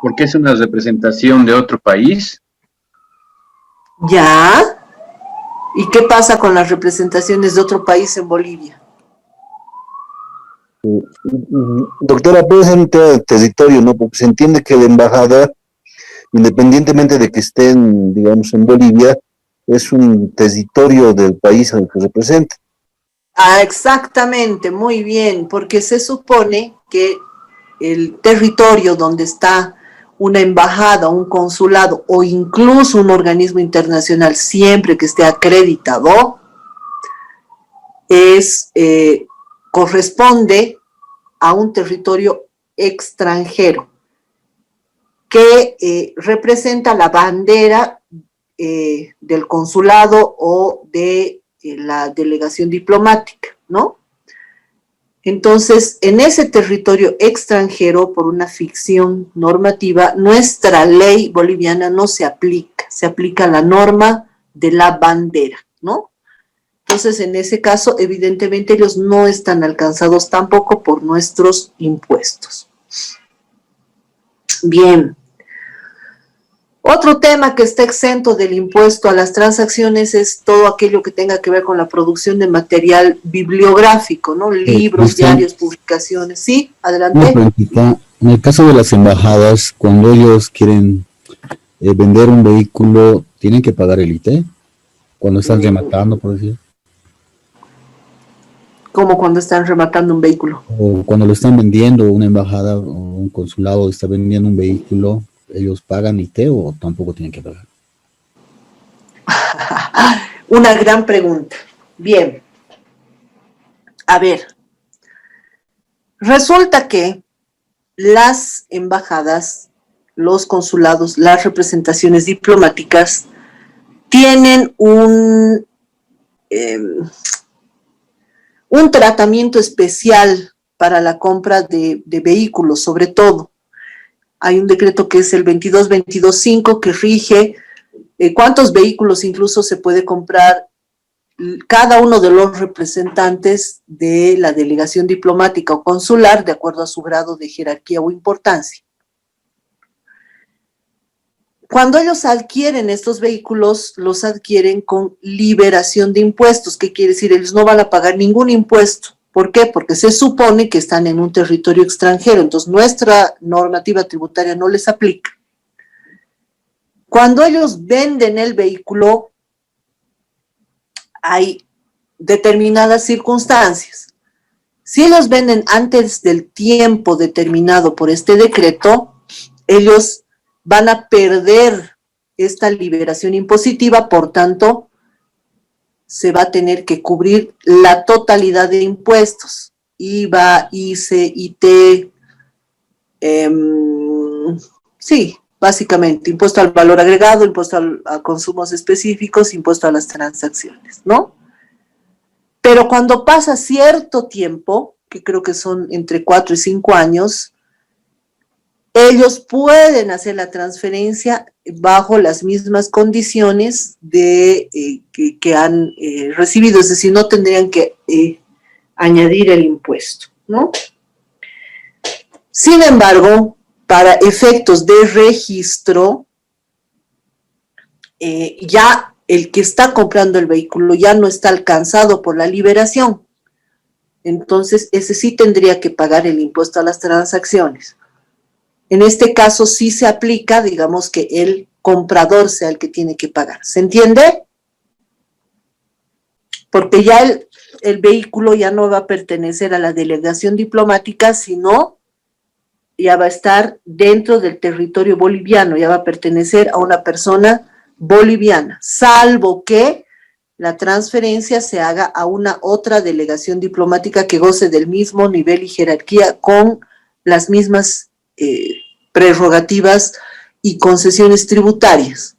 Porque es una representación de otro país. ¿Ya? ¿Y qué pasa con las representaciones de otro país en Bolivia? Doctora, puede ser un tema de territorio, ¿no? Porque se entiende que la embajada, independientemente de que estén, digamos, en Bolivia, es un territorio del país al que representa. Ah, exactamente, muy bien, porque se supone que el territorio donde está una embajada, un consulado o incluso un organismo internacional, siempre que esté acreditado, corresponde a un territorio extranjero que representa la bandera del consulado o de la delegación diplomática, ¿no? Entonces, en ese territorio extranjero, por una ficción normativa, nuestra ley boliviana no se aplica la norma de la bandera, ¿no? Entonces, en ese caso, evidentemente, ellos no están alcanzados tampoco por nuestros impuestos. Bien. Otro tema que está exento del impuesto a las transacciones es todo aquello que tenga que ver con la producción de material bibliográfico, ¿no? Libros, diarios, publicaciones. Sí, adelante. Una preguntita. En el caso de las embajadas, cuando ellos quieren vender un vehículo, ¿tienen que pagar el IT? Cuando están rematando, por decir. Como cuando están rematando un vehículo. O cuando lo están vendiendo, una embajada o un consulado está vendiendo un vehículo, ¿ellos pagan IT o tampoco tienen que pagar? Una gran pregunta. Bien. A ver. Resulta que las embajadas, los consulados, las representaciones diplomáticas tienen un tratamiento especial para la compra de vehículos, sobre todo. Hay un decreto que es el 22.22.5 que rige cuántos vehículos incluso se puede comprar cada uno de los representantes de la delegación diplomática o consular de acuerdo a su grado de jerarquía o importancia. Cuando ellos adquieren estos vehículos, los adquieren con liberación de impuestos. ¿Qué quiere decir? Ellos no van a pagar ningún impuesto. ¿Por qué? Porque se supone que están en un territorio extranjero, entonces nuestra normativa tributaria no les aplica. Cuando ellos venden el vehículo, hay determinadas circunstancias. Si ellos venden antes del tiempo determinado por este decreto, ellos van a perder esta liberación impositiva, por tanto, se va a tener que cubrir la totalidad de impuestos, IVA, ICE, IT, sí, básicamente, impuesto al valor agregado, impuesto a consumos específicos, impuesto a las transacciones, ¿no? Pero cuando pasa cierto tiempo, que creo que son entre 4 y 5 años, ellos pueden hacer la transferencia bajo las mismas condiciones de que han recibido, es decir, no tendrían que añadir el impuesto, ¿no? Sin embargo, para efectos de registro, ya el que está comprando el vehículo ya no está alcanzado por la liberación. Entonces, ese sí tendría que pagar el impuesto a las transacciones. En este caso sí se aplica, digamos, que el comprador sea el que tiene que pagar. ¿Se entiende? Porque ya el vehículo ya no va a pertenecer a la delegación diplomática, sino ya va a estar dentro del territorio boliviano, ya va a pertenecer a una persona boliviana, salvo que la transferencia se haga a una otra delegación diplomática que goce del mismo nivel y jerarquía con las mismas prerrogativas y concesiones tributarias.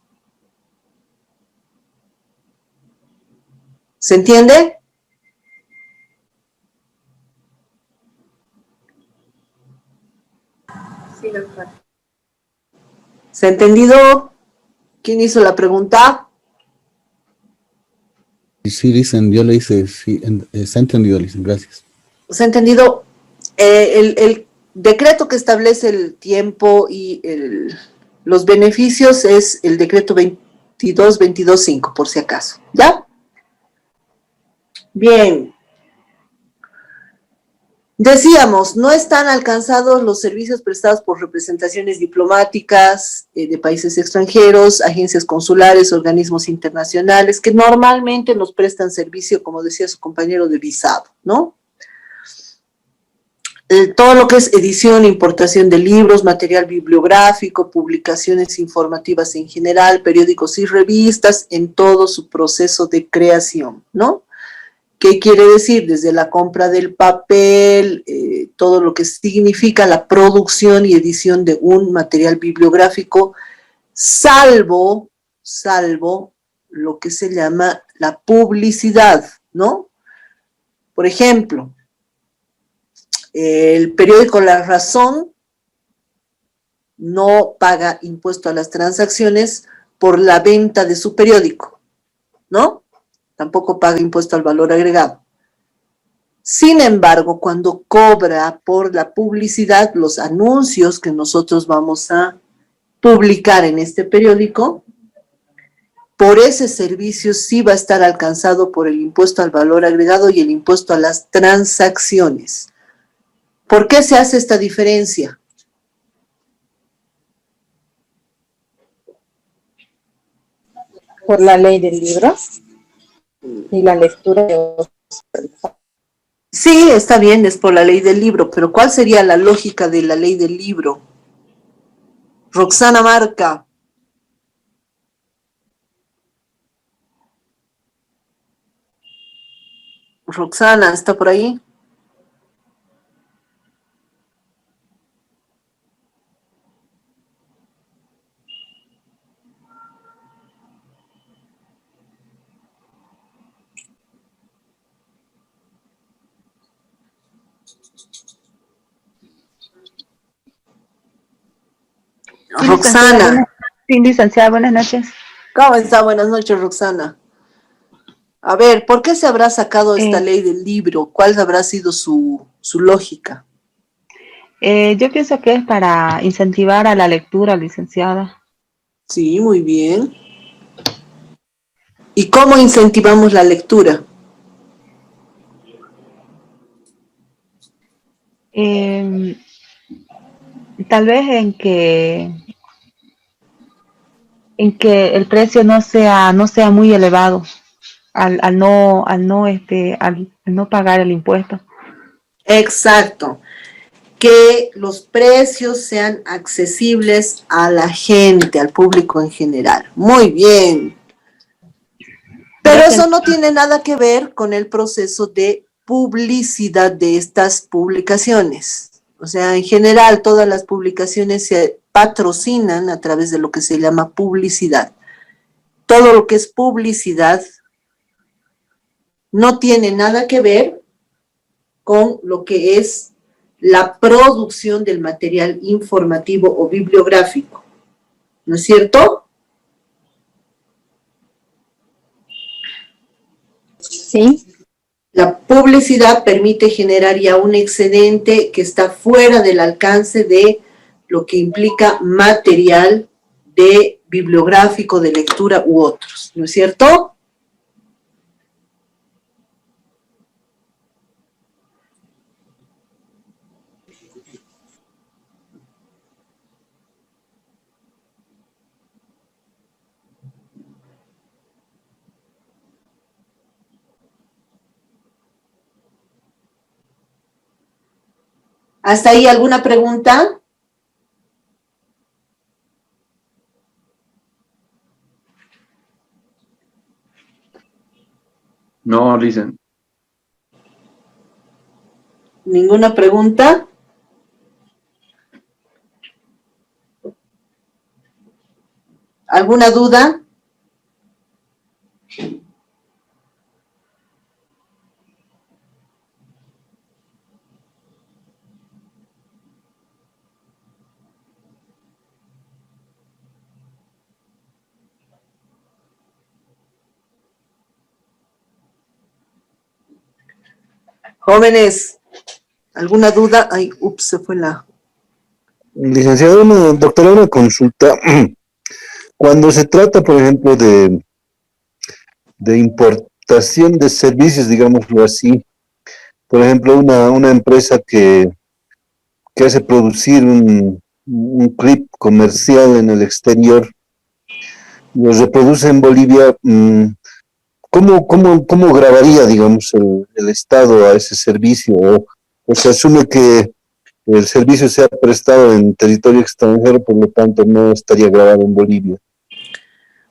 ¿Se entiende? Sí, doctora. ¿Se ha entendido? ¿Quién hizo la pregunta? Sí, dicen, yo le hice, sí, está entendido, dicen, gracias. ¿Se ha entendido? El decreto que establece el tiempo y los beneficios es el decreto 22.5, por si acaso. ¿Ya? Bien. Decíamos, no están alcanzados los servicios prestados por representaciones diplomáticas de países extranjeros, agencias consulares, organismos internacionales, que normalmente nos prestan servicio, como decía su compañero, de visado, ¿no? Todo lo que es edición, importación de libros, material bibliográfico, publicaciones informativas en general, periódicos y revistas, en todo su proceso de creación, ¿no? ¿Qué quiere decir? Desde la compra del papel, todo lo que significa la producción y edición de un material bibliográfico, salvo lo que se llama la publicidad, ¿no? Por ejemplo, el periódico La Razón no paga impuesto a las transacciones por la venta de su periódico, ¿no? Tampoco paga impuesto al valor agregado. Sin embargo, cuando cobra por la publicidad, los anuncios que nosotros vamos a publicar en este periódico, por ese servicio sí va a estar alcanzado por el impuesto al valor agregado y el impuesto a las transacciones. ¿Por qué se hace esta diferencia? Por la ley del libro y la lectura de los... Sí, está bien, es por la ley del libro, pero ¿cuál sería la lógica de la ley del libro? Roxana Marca. Roxana, ¿está por ahí? Roxana. Sí, licenciada, buenas noches. ¿Cómo está? Buenas noches, Roxana. A ver, ¿por qué se habrá sacado esta ley del libro? ¿Cuál habrá sido su lógica? Yo pienso que es para incentivar a la lectura, licenciada. Sí, muy bien. ¿Y cómo incentivamos la lectura? Tal vez en que el precio no sea muy elevado al no pagar el impuesto. Exacto. Que los precios sean accesibles a la gente, al público en general. Muy bien. Pero eso no tiene nada que ver con el proceso de publicidad de estas publicaciones. O sea, en general, todas las publicaciones se patrocinan a través de lo que se llama publicidad. Todo lo que es publicidad no tiene nada que ver con lo que es la producción del material informativo o bibliográfico. ¿No es cierto? Sí. La publicidad permite generar ya un excedente que está fuera del alcance de lo que implica material de bibliográfico, de lectura u otros, ¿no es cierto? ¿Hasta ahí alguna pregunta? No, listen. ¿Ninguna pregunta? ¿Alguna duda? Jóvenes, ¿alguna duda? Ay, ups, se fue la... Licenciado, doctora, una consulta. Cuando se trata, por ejemplo, de importación de servicios, digámoslo así, por ejemplo, una empresa que hace producir un clip comercial en el exterior, lo reproduce en Bolivia, ¿cómo grabaría, digamos, el Estado a ese servicio? ¿O se asume que el servicio sea prestado en territorio extranjero, por lo tanto no estaría grabado en Bolivia?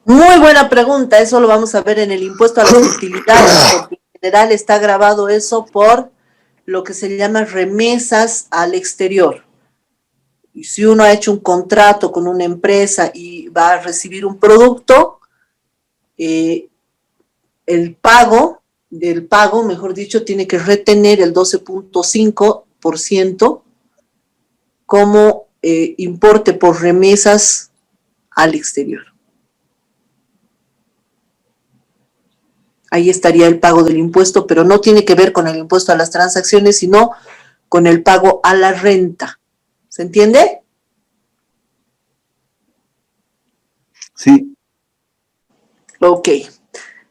Muy buena pregunta, eso lo vamos a ver en el impuesto a las utilidades, porque en general está grabado eso por lo que se llama remesas al exterior. Y si uno ha hecho un contrato con una empresa y va a recibir un producto, el pago, mejor dicho, tiene que retener el 12.5% como importe por remesas al exterior. Ahí estaría el pago del impuesto, pero no tiene que ver con el impuesto a las transacciones, sino con el pago a la renta. ¿Se entiende? Sí. Ok.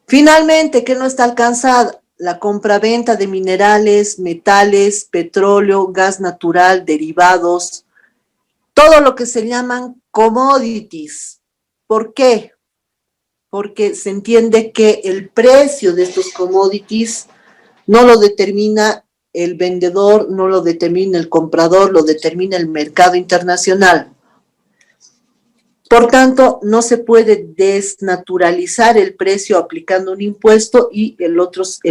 Finalmente, ¿qué no está alcanzada? La compra-venta de minerales, metales, petróleo, gas natural, derivados, todo lo que se llaman commodities. ¿Por qué? Porque se entiende que el precio de estos commodities no lo determina el vendedor, no lo determina el comprador, lo determina el mercado internacional. Por tanto, no se puede desnaturalizar el precio aplicando un impuesto y el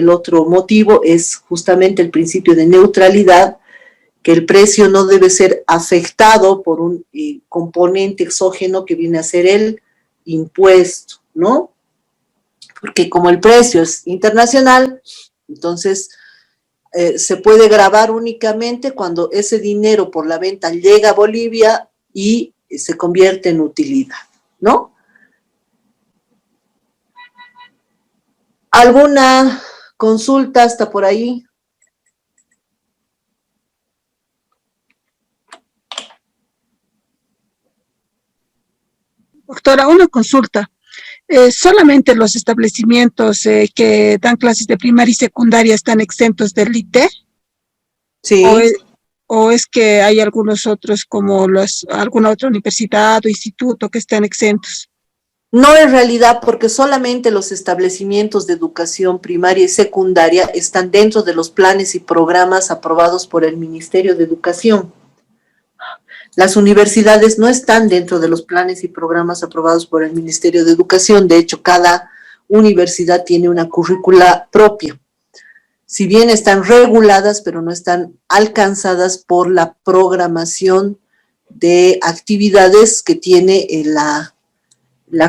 otro motivo es justamente el principio de neutralidad, que el precio no debe ser afectado por un componente exógeno que viene a ser el impuesto, ¿no? Porque como el precio es internacional, entonces se puede gravar únicamente cuando ese dinero por la venta llega a Bolivia y se convierte en utilidad, ¿no? ¿Alguna consulta hasta por ahí? Doctora, una consulta. ¿Solamente los establecimientos que dan clases de primaria y secundaria están exentos del ITE? Sí. ¿O es que hay algunos otros como alguna otra universidad o instituto que están exentos? No en realidad, porque solamente los establecimientos de educación primaria y secundaria están dentro de los planes y programas aprobados por el Ministerio de Educación. Las universidades no están dentro de los planes y programas aprobados por el Ministerio de Educación. De hecho, cada universidad tiene una currícula propia. Si bien están reguladas, pero no están alcanzadas por la programación de actividades que tiene la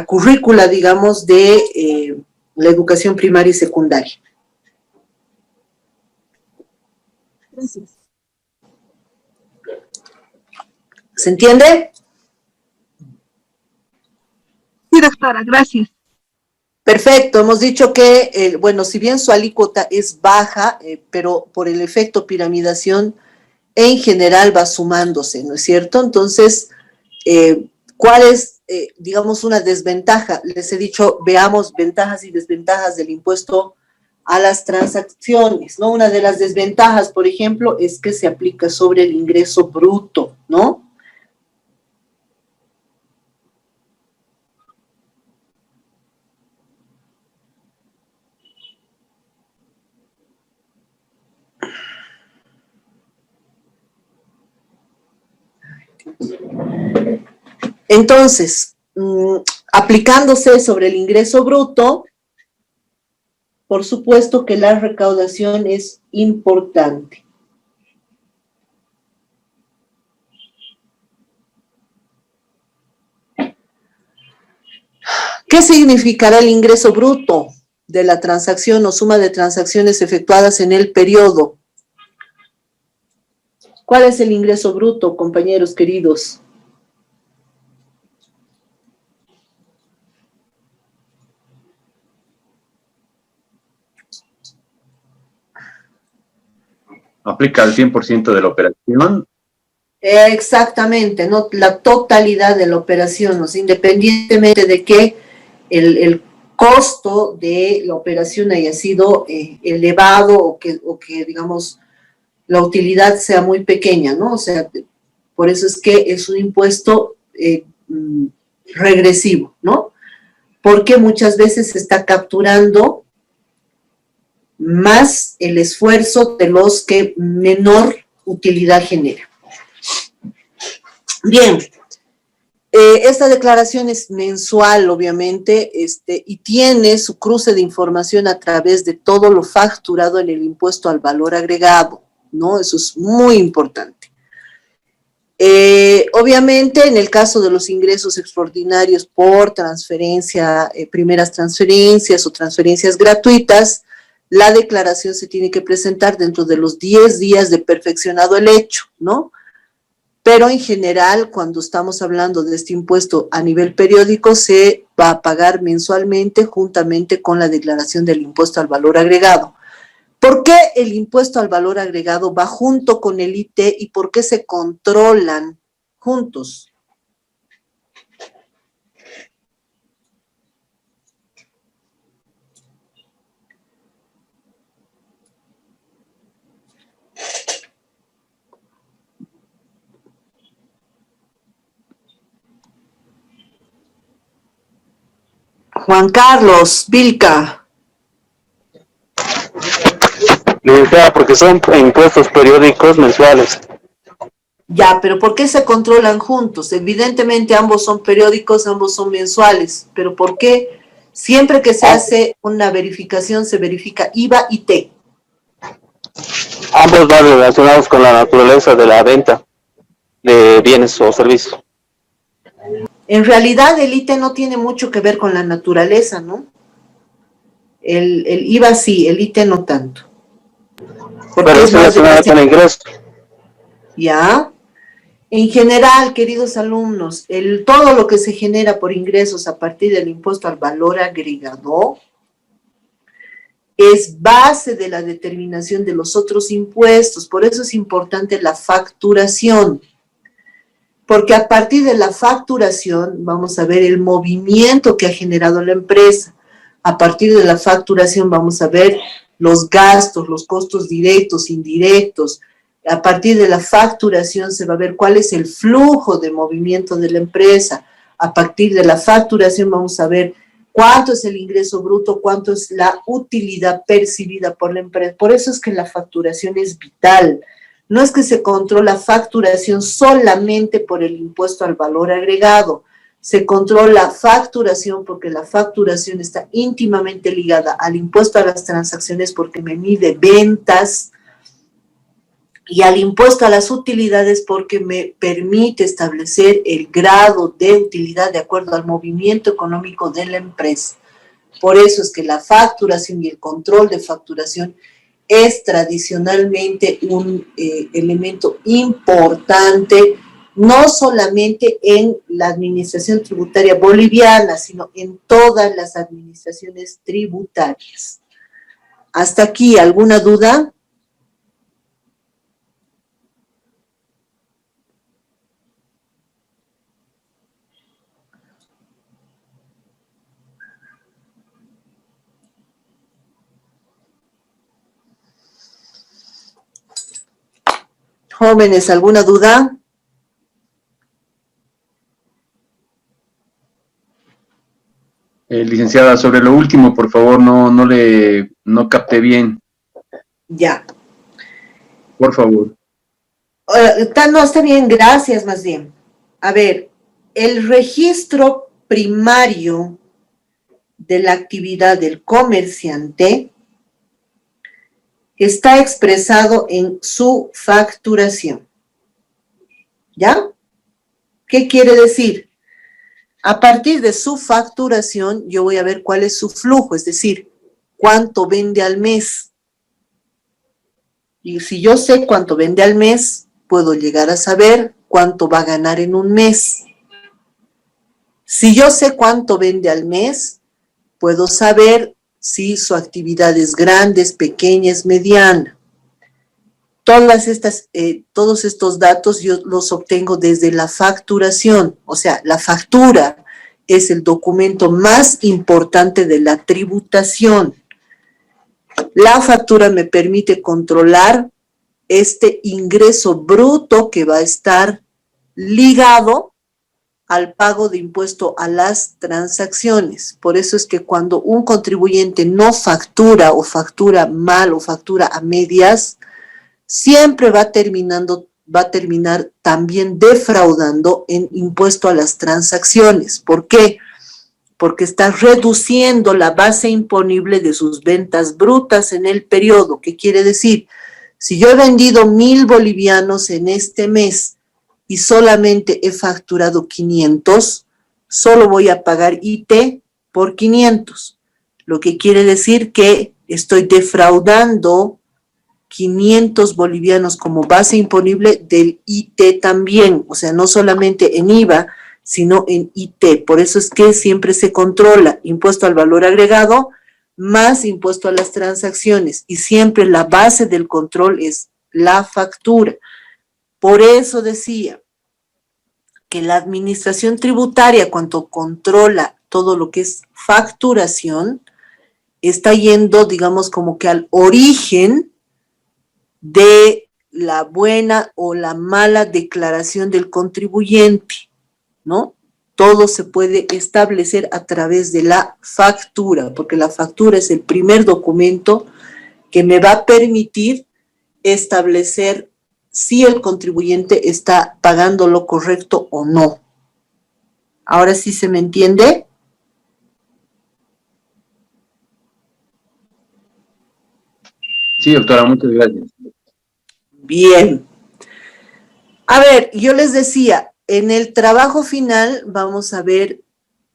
currícula, digamos, de la educación primaria y secundaria. Gracias. ¿Se entiende? Sí, doctora, gracias. Perfecto, hemos dicho que, bueno, si bien su alícuota es baja, pero por el efecto piramidación, en general va sumándose, ¿no es cierto? Entonces, ¿cuál es, digamos, una desventaja? Les he dicho, veamos ventajas y desventajas del impuesto a las transacciones, ¿no? Una de las desventajas, por ejemplo, es que se aplica sobre el ingreso bruto, ¿no? Entonces, aplicándose sobre el ingreso bruto, por supuesto que la recaudación es importante. ¿Qué significará el ingreso bruto de la transacción o suma de transacciones efectuadas en el periodo? ¿Cuál es el ingreso bruto, compañeros queridos? Aplica al 100% de la operación. Exactamente, ¿no? La totalidad de la operación, o sea, independientemente de que el costo de la operación haya sido elevado o que, digamos, la utilidad sea muy pequeña, ¿no? O sea, por eso es que es un impuesto regresivo, ¿no? Porque muchas veces se está capturando más el esfuerzo de los que menor utilidad genera. Bien, esta declaración es mensual, obviamente, y tiene su cruce de información a través de todo lo facturado en el impuesto al valor agregado, ¿no? Eso es muy importante. Obviamente, en el caso de los ingresos extraordinarios por transferencia, primeras transferencias o transferencias gratuitas, la declaración se tiene que presentar dentro de los 10 días de perfeccionado el hecho, ¿no? Pero en general, cuando estamos hablando de este impuesto a nivel periódico, se va a pagar mensualmente juntamente con la declaración del impuesto al valor agregado. ¿Por qué el impuesto al valor agregado va junto con el IT y por qué se controlan juntos? Juan Carlos Vilca. Licenciada, porque son impuestos periódicos mensuales. Ya, pero ¿por qué se controlan juntos? Evidentemente ambos son periódicos, ambos son mensuales, pero ¿por qué? Siempre que se hace una verificación se verifica IVA y T. Ambos van relacionados con la naturaleza de la venta de bienes o servicios. En realidad el IT no tiene mucho que ver con la naturaleza, ¿no? El IVA sí, el IT no tanto. Pero es relacionado con el ingreso. Ya. En general, queridos alumnos, todo lo que se genera por ingresos a partir del impuesto al valor agregado es base de la determinación de los otros impuestos. Por eso es importante la facturación. Porque a partir de la facturación vamos a ver el movimiento que ha generado la empresa. A partir de la facturación vamos a ver los gastos, los costos directos, indirectos. A partir de la facturación se va a ver cuál es el flujo de movimiento de la empresa. A partir de la facturación vamos a ver cuánto es el ingreso bruto, cuánto es la utilidad percibida por la empresa. Por eso es que la facturación es vital. No es que se controla facturación solamente por el impuesto al valor agregado. Se controla facturación porque la facturación está íntimamente ligada al impuesto a las transacciones porque me mide ventas, y al impuesto a las utilidades porque me permite establecer el grado de utilidad de acuerdo al movimiento económico de la empresa. Por eso es que la facturación y el control de facturación es tradicionalmente un elemento importante, no solamente en la administración tributaria boliviana, sino en todas las administraciones tributarias. ¿Hasta aquí alguna duda? Jóvenes, ¿alguna duda? Licenciada, sobre lo último, por favor, no capté bien. Ya. Por favor. No, está bien, gracias más bien. A ver, el registro primario de la actividad del comerciante está expresado en su facturación. ¿Ya? ¿Qué quiere decir? A partir de su facturación, yo voy a ver cuál es su flujo, es decir, cuánto vende al mes. Y si yo sé cuánto vende al mes, puedo llegar a saber cuánto va a ganar en un mes. Si yo sé cuánto vende al mes, puedo saber si su actividad es grande, es pequeña, es mediana. todos estos datos yo los obtengo desde la facturación, o sea, la factura es el documento más importante de la tributación. La factura me permite controlar este ingreso bruto que va a estar ligado al pago de impuesto a las transacciones. Por eso es que cuando un contribuyente no factura o factura mal o factura a medias, siempre va a terminar también defraudando en impuesto a las transacciones. ¿Por qué? Porque está reduciendo la base imponible de sus ventas brutas en el periodo. ¿Qué quiere decir? Si yo he vendido 1.000 bolivianos en este mes y solamente he facturado 500, solo voy a pagar IT por 500. Lo que quiere decir que estoy defraudando 500 bolivianos como base imponible del IT también, o sea, no solamente en IVA, sino en IT. Por eso es que siempre se controla impuesto al valor agregado más impuesto a las transacciones y siempre la base del control es la factura. Por eso decía que la administración tributaria, cuando controla todo lo que es facturación, está yendo, digamos, como que al origen de la buena o la mala declaración del contribuyente, ¿no? Todo se puede establecer a través de la factura, porque la factura es el primer documento que me va a permitir establecer si el contribuyente está pagando lo correcto o no. ¿Ahora sí se me entiende? Sí, doctora, muchas gracias. Bien. A ver, yo les decía, en el trabajo final vamos a ver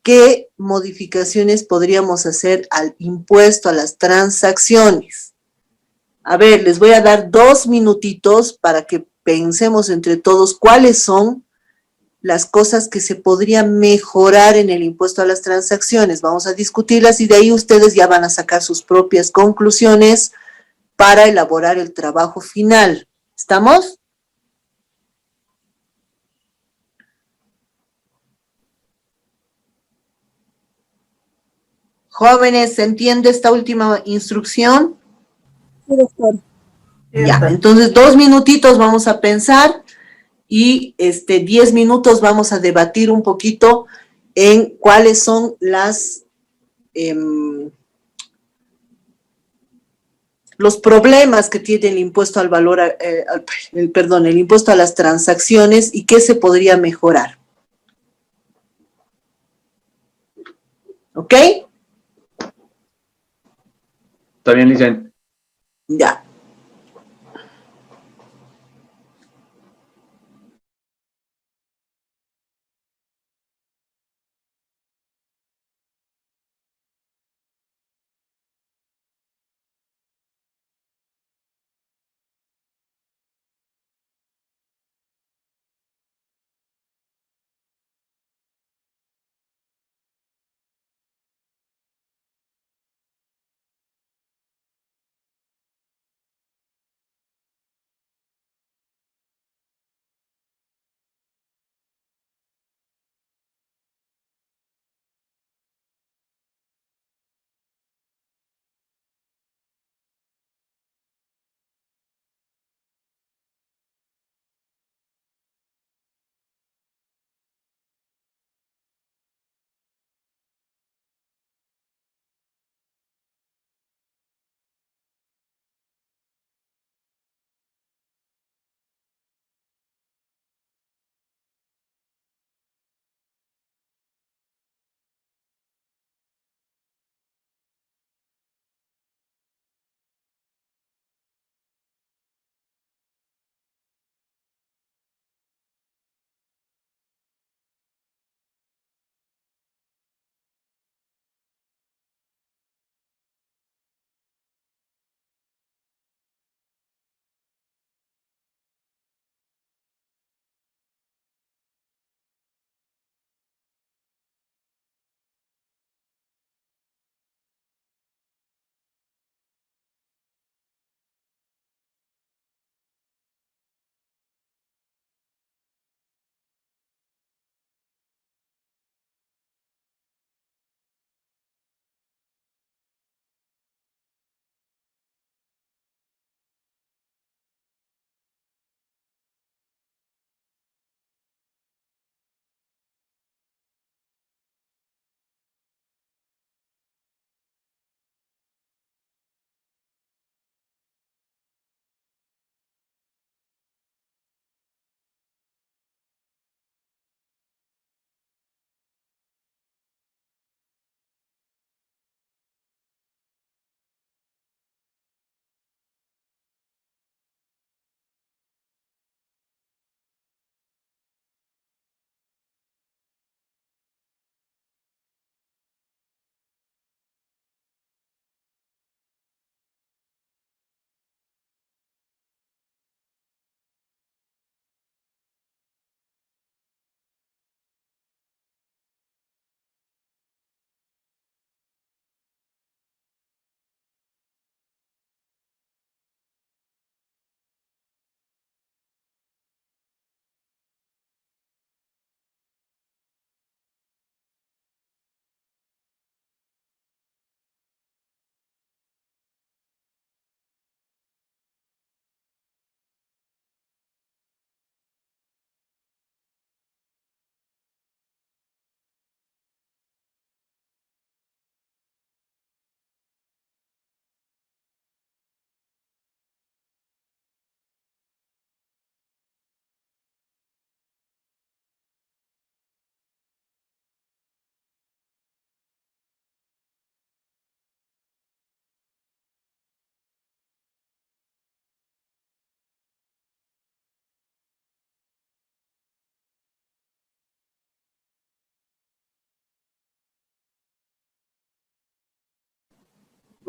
qué modificaciones podríamos hacer al impuesto a las transacciones. A ver, les voy a dar 2 minutitos para que pensemos entre todos cuáles son las cosas que se podrían mejorar en el impuesto a las transacciones. Vamos a discutirlas y de ahí ustedes ya van a sacar sus propias conclusiones para elaborar el trabajo final. ¿Estamos? Jóvenes, ¿se entiende esta última instrucción? Sí, doctor. Ya, entonces 2 minutitos vamos a pensar y 10 minutos vamos a debatir un poquito en cuáles son los problemas que tiene el impuesto al valor, el impuesto a las transacciones y qué se podría mejorar. ¿Ok? Está bien, Licen. Ya.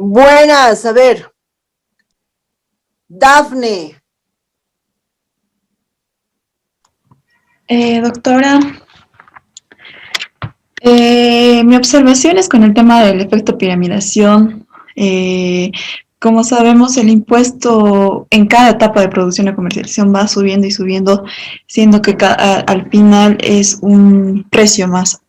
Buenas, a ver. Dafne. Doctora, mi observación es con el tema del efecto piramidación. Como sabemos, el impuesto en cada etapa de producción y comercialización va subiendo y subiendo, siendo que al final es un precio más,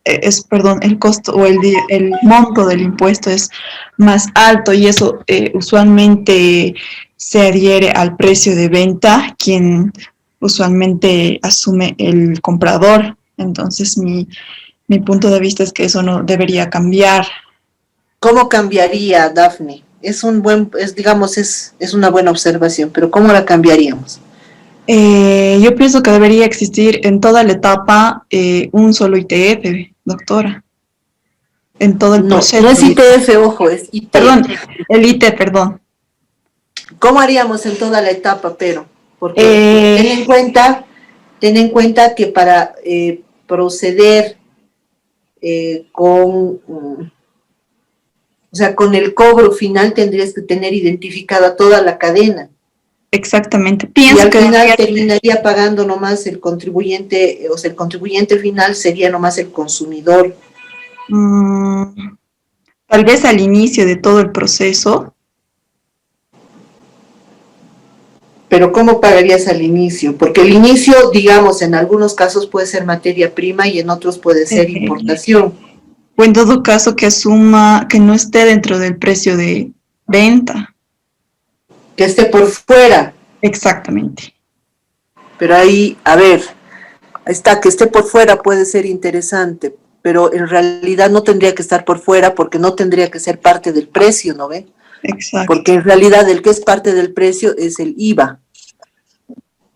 perdón, el costo o el monto del impuesto es más alto y eso usualmente se adhiere al precio de venta, quien usualmente asume el comprador. Entonces, mi punto de vista es que eso no debería cambiar. ¿Cómo cambiaría, Dafne? Digamos, es una buena observación, pero ¿cómo la cambiaríamos? Yo pienso que debería existir en toda la etapa un solo ITF, doctora. En todo el proceso. No es ITF, ojo, es IT. Perdón, el IT, perdón. ¿Cómo haríamos en toda la etapa, pero? Porque ten en cuenta que para proceder con el cobro final tendrías que tener identificada toda la cadena. Exactamente. Y al final terminaría pagando nomás el contribuyente, o sea, el contribuyente final sería nomás el consumidor. Tal vez al inicio de todo el proceso. Pero ¿cómo pagarías al inicio? Porque el inicio, digamos, en algunos casos puede ser materia prima y en otros puede ser importación. O en todo caso que asuma que no esté dentro del precio de venta. Que esté por fuera. Exactamente. Pero ahí, a ver, ahí está, que esté por fuera puede ser interesante, pero en realidad no tendría que estar por fuera porque no tendría que ser parte del precio, ¿no ve? Exacto. Porque en realidad el que es parte del precio es el IVA.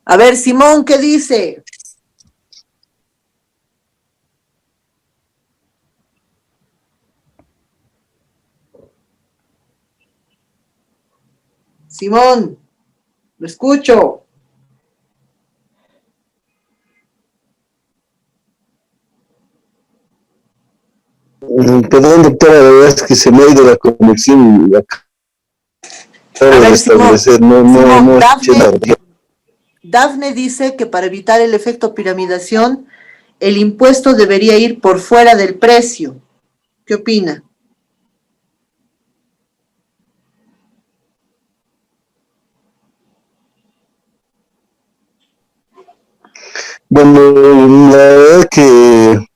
A ver, Simón, ¿qué dice? Simón, lo escucho. Perdón, doctora, la verdad es que se me ha ido la conexión y acabo de restablecer. No escuché nada. Dafne dice que para evitar el efecto piramidación, el impuesto debería ir por fuera del precio. ¿Qué opina? Bueno, la verdad que,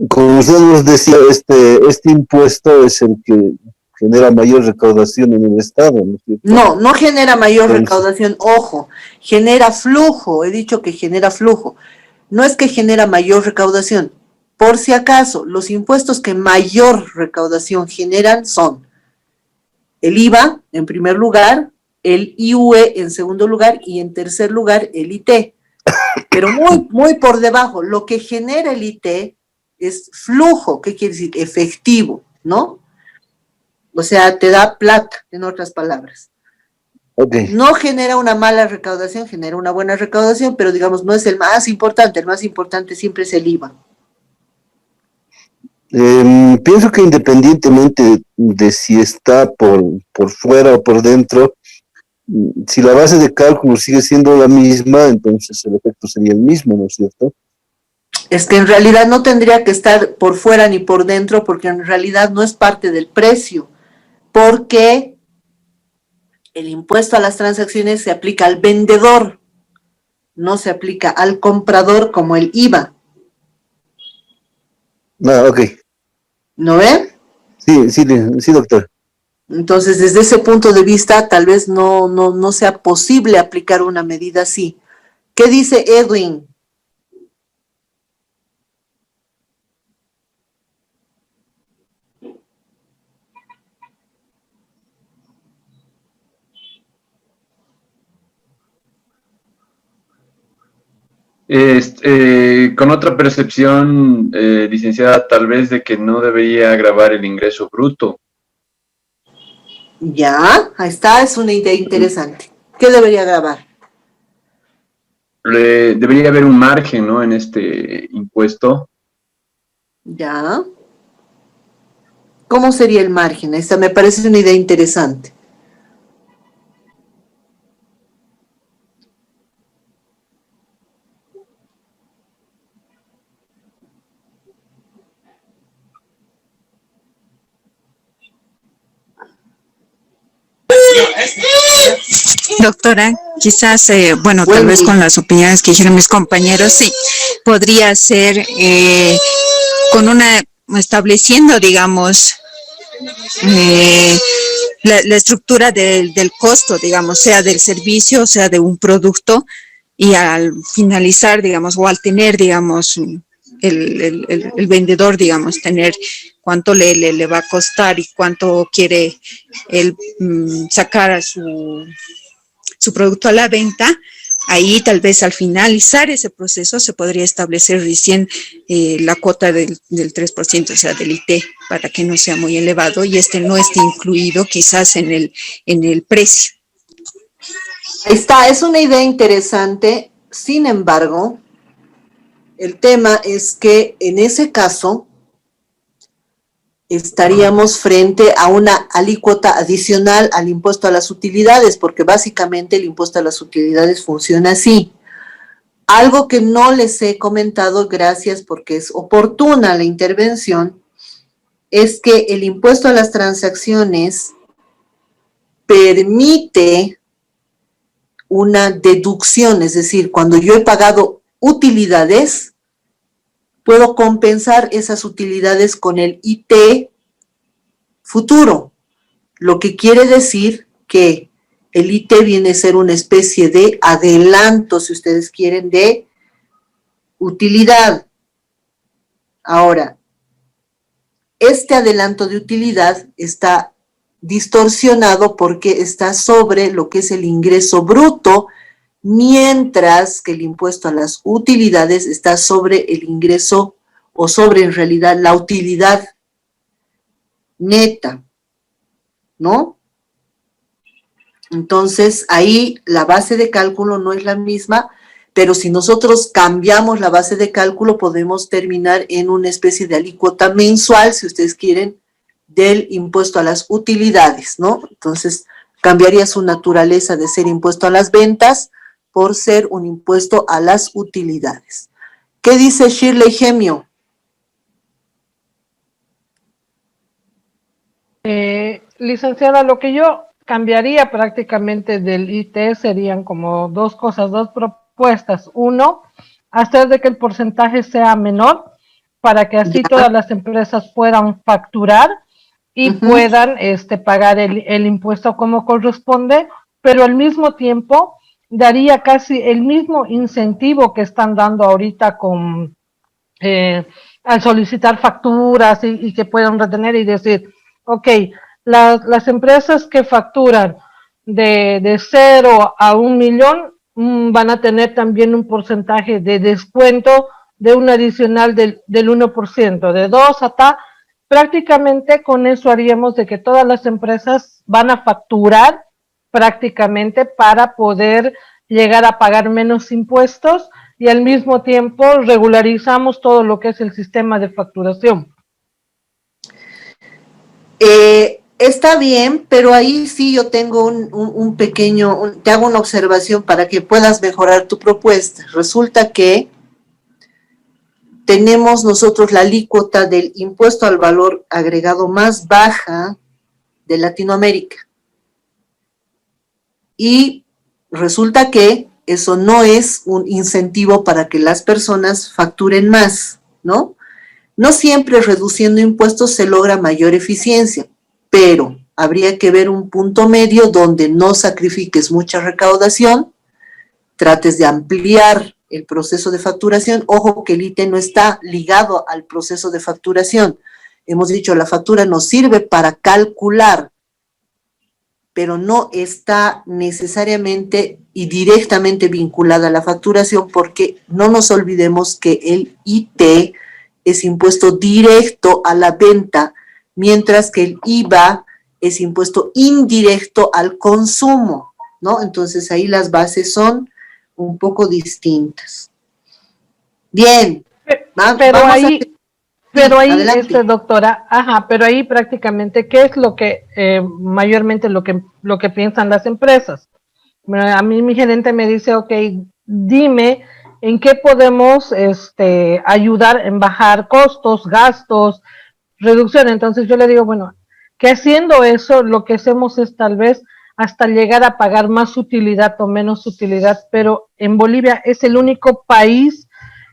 como usted nos decía, este impuesto es el que genera mayor recaudación en el Estado, ¿no es cierto? No genera mayor recaudación, ojo, genera flujo, he dicho que genera flujo. No es que genera mayor recaudación. Por si acaso, los impuestos que mayor recaudación generan son el IVA, en primer lugar, el IUE en segundo lugar y en tercer lugar el IT. Pero muy por debajo, lo que genera el IT es flujo, ¿qué quiere decir? Efectivo, ¿no? O sea, te da plata, en otras palabras. Okay. No genera una mala recaudación, genera una buena recaudación, pero digamos, no es el más importante siempre es el IVA. Pienso que independientemente de si está por fuera o por dentro, si la base de cálculo sigue siendo la misma, entonces el efecto sería el mismo, ¿no es cierto? Es que en realidad no tendría que estar por fuera ni por dentro, porque en realidad no es parte del precio, porque el impuesto a las transacciones se aplica al vendedor, no se aplica al comprador como el IVA. Ok. ¿No ve? Sí, doctor. Entonces, desde ese punto de vista, tal vez no sea posible aplicar una medida así. ¿Qué dice Edwin? Con otra percepción, licenciada, tal vez de que no debería gravar el ingreso bruto. Ya, ahí está, es una idea interesante. ¿Qué debería grabar? Debería haber un margen, ¿no?, en este impuesto. Ya. ¿Cómo sería el margen? Esta me parece una idea interesante. Doctora, quizás, bueno, tal vez con las opiniones que dijeron mis compañeros, sí, podría ser con estableciendo, digamos, la estructura del costo, digamos, sea del servicio, sea de un producto, y al finalizar, digamos, o al tener, digamos, el vendedor, digamos, tener cuánto le va a costar y cuánto quiere él sacar a su producto a la venta. Ahí tal vez al finalizar ese proceso se podría establecer recién la cuota del 3%, o sea, del IT, para que no sea muy elevado y no esté incluido quizás en el precio. Ahí está, es una idea interesante. Sin embargo, el tema es que en ese caso estaríamos frente a una alícuota adicional al impuesto a las utilidades, porque básicamente el impuesto a las utilidades funciona así. Algo que no les he comentado, gracias porque es oportuna la intervención, es que el impuesto a las transacciones permite una deducción, es decir, cuando yo he pagado utilidades, puedo compensar esas utilidades con el IT futuro, lo que quiere decir que el IT viene a ser una especie de adelanto, si ustedes quieren, de utilidad. Ahora, este adelanto de utilidad está distorsionado porque está sobre lo que es el ingreso bruto, mientras que el impuesto a las utilidades está sobre el ingreso o sobre en realidad la utilidad neta, ¿no? Entonces ahí la base de cálculo no es la misma, pero si nosotros cambiamos la base de cálculo podemos terminar en una especie de alícuota mensual, si ustedes quieren, del impuesto a las utilidades, ¿no? Entonces cambiaría su naturaleza de ser impuesto a las ventas por ser un impuesto a las utilidades. ¿Qué dice Shirley Gemio? Licenciada, lo que yo cambiaría prácticamente del IT serían como dos cosas, dos propuestas. Uno, hacer de que el porcentaje sea menor para que así todas las empresas puedan facturar y puedan pagar el impuesto como corresponde, pero al mismo tiempo daría casi el mismo incentivo que están dando ahorita con al solicitar facturas y que puedan retener y decir, ok, las empresas que facturan de 0 a 1 millón van a tener también un porcentaje de descuento de un adicional del 1%, de 2 hasta, prácticamente con eso haríamos de que todas las empresas van a facturar prácticamente para poder llegar a pagar menos impuestos y al mismo tiempo regularizamos todo lo que es el sistema de facturación. Está bien, pero ahí sí yo tengo un pequeño, te hago una observación para que puedas mejorar tu propuesta. Resulta que tenemos nosotros la alícuota del impuesto al valor agregado más baja de Latinoamérica. Y resulta que eso no es un incentivo para que las personas facturen más, ¿no? No siempre reduciendo impuestos se logra mayor eficiencia, pero habría que ver un punto medio donde no sacrifiques mucha recaudación, trates de ampliar el proceso de facturación. Ojo que el ITE no está ligado al proceso de facturación. Hemos dicho, la factura nos sirve para calcular, pero no está necesariamente y directamente vinculada a la facturación, porque no nos olvidemos que el IT es impuesto directo a la venta, mientras que el IVA es impuesto indirecto al consumo, ¿no? Entonces ahí las bases son un poco distintas. Bien. Pero ahí, pero ahí, adelante. doctora, pero ahí prácticamente, ¿qué es lo que mayormente lo que piensan las empresas? A mí mi gerente me dice, ok, dime en qué podemos ayudar en bajar costos, gastos, reducción. Entonces yo le digo, bueno, que haciendo eso, lo que hacemos es tal vez hasta llegar a pagar más utilidad o menos utilidad, pero en Bolivia es el único país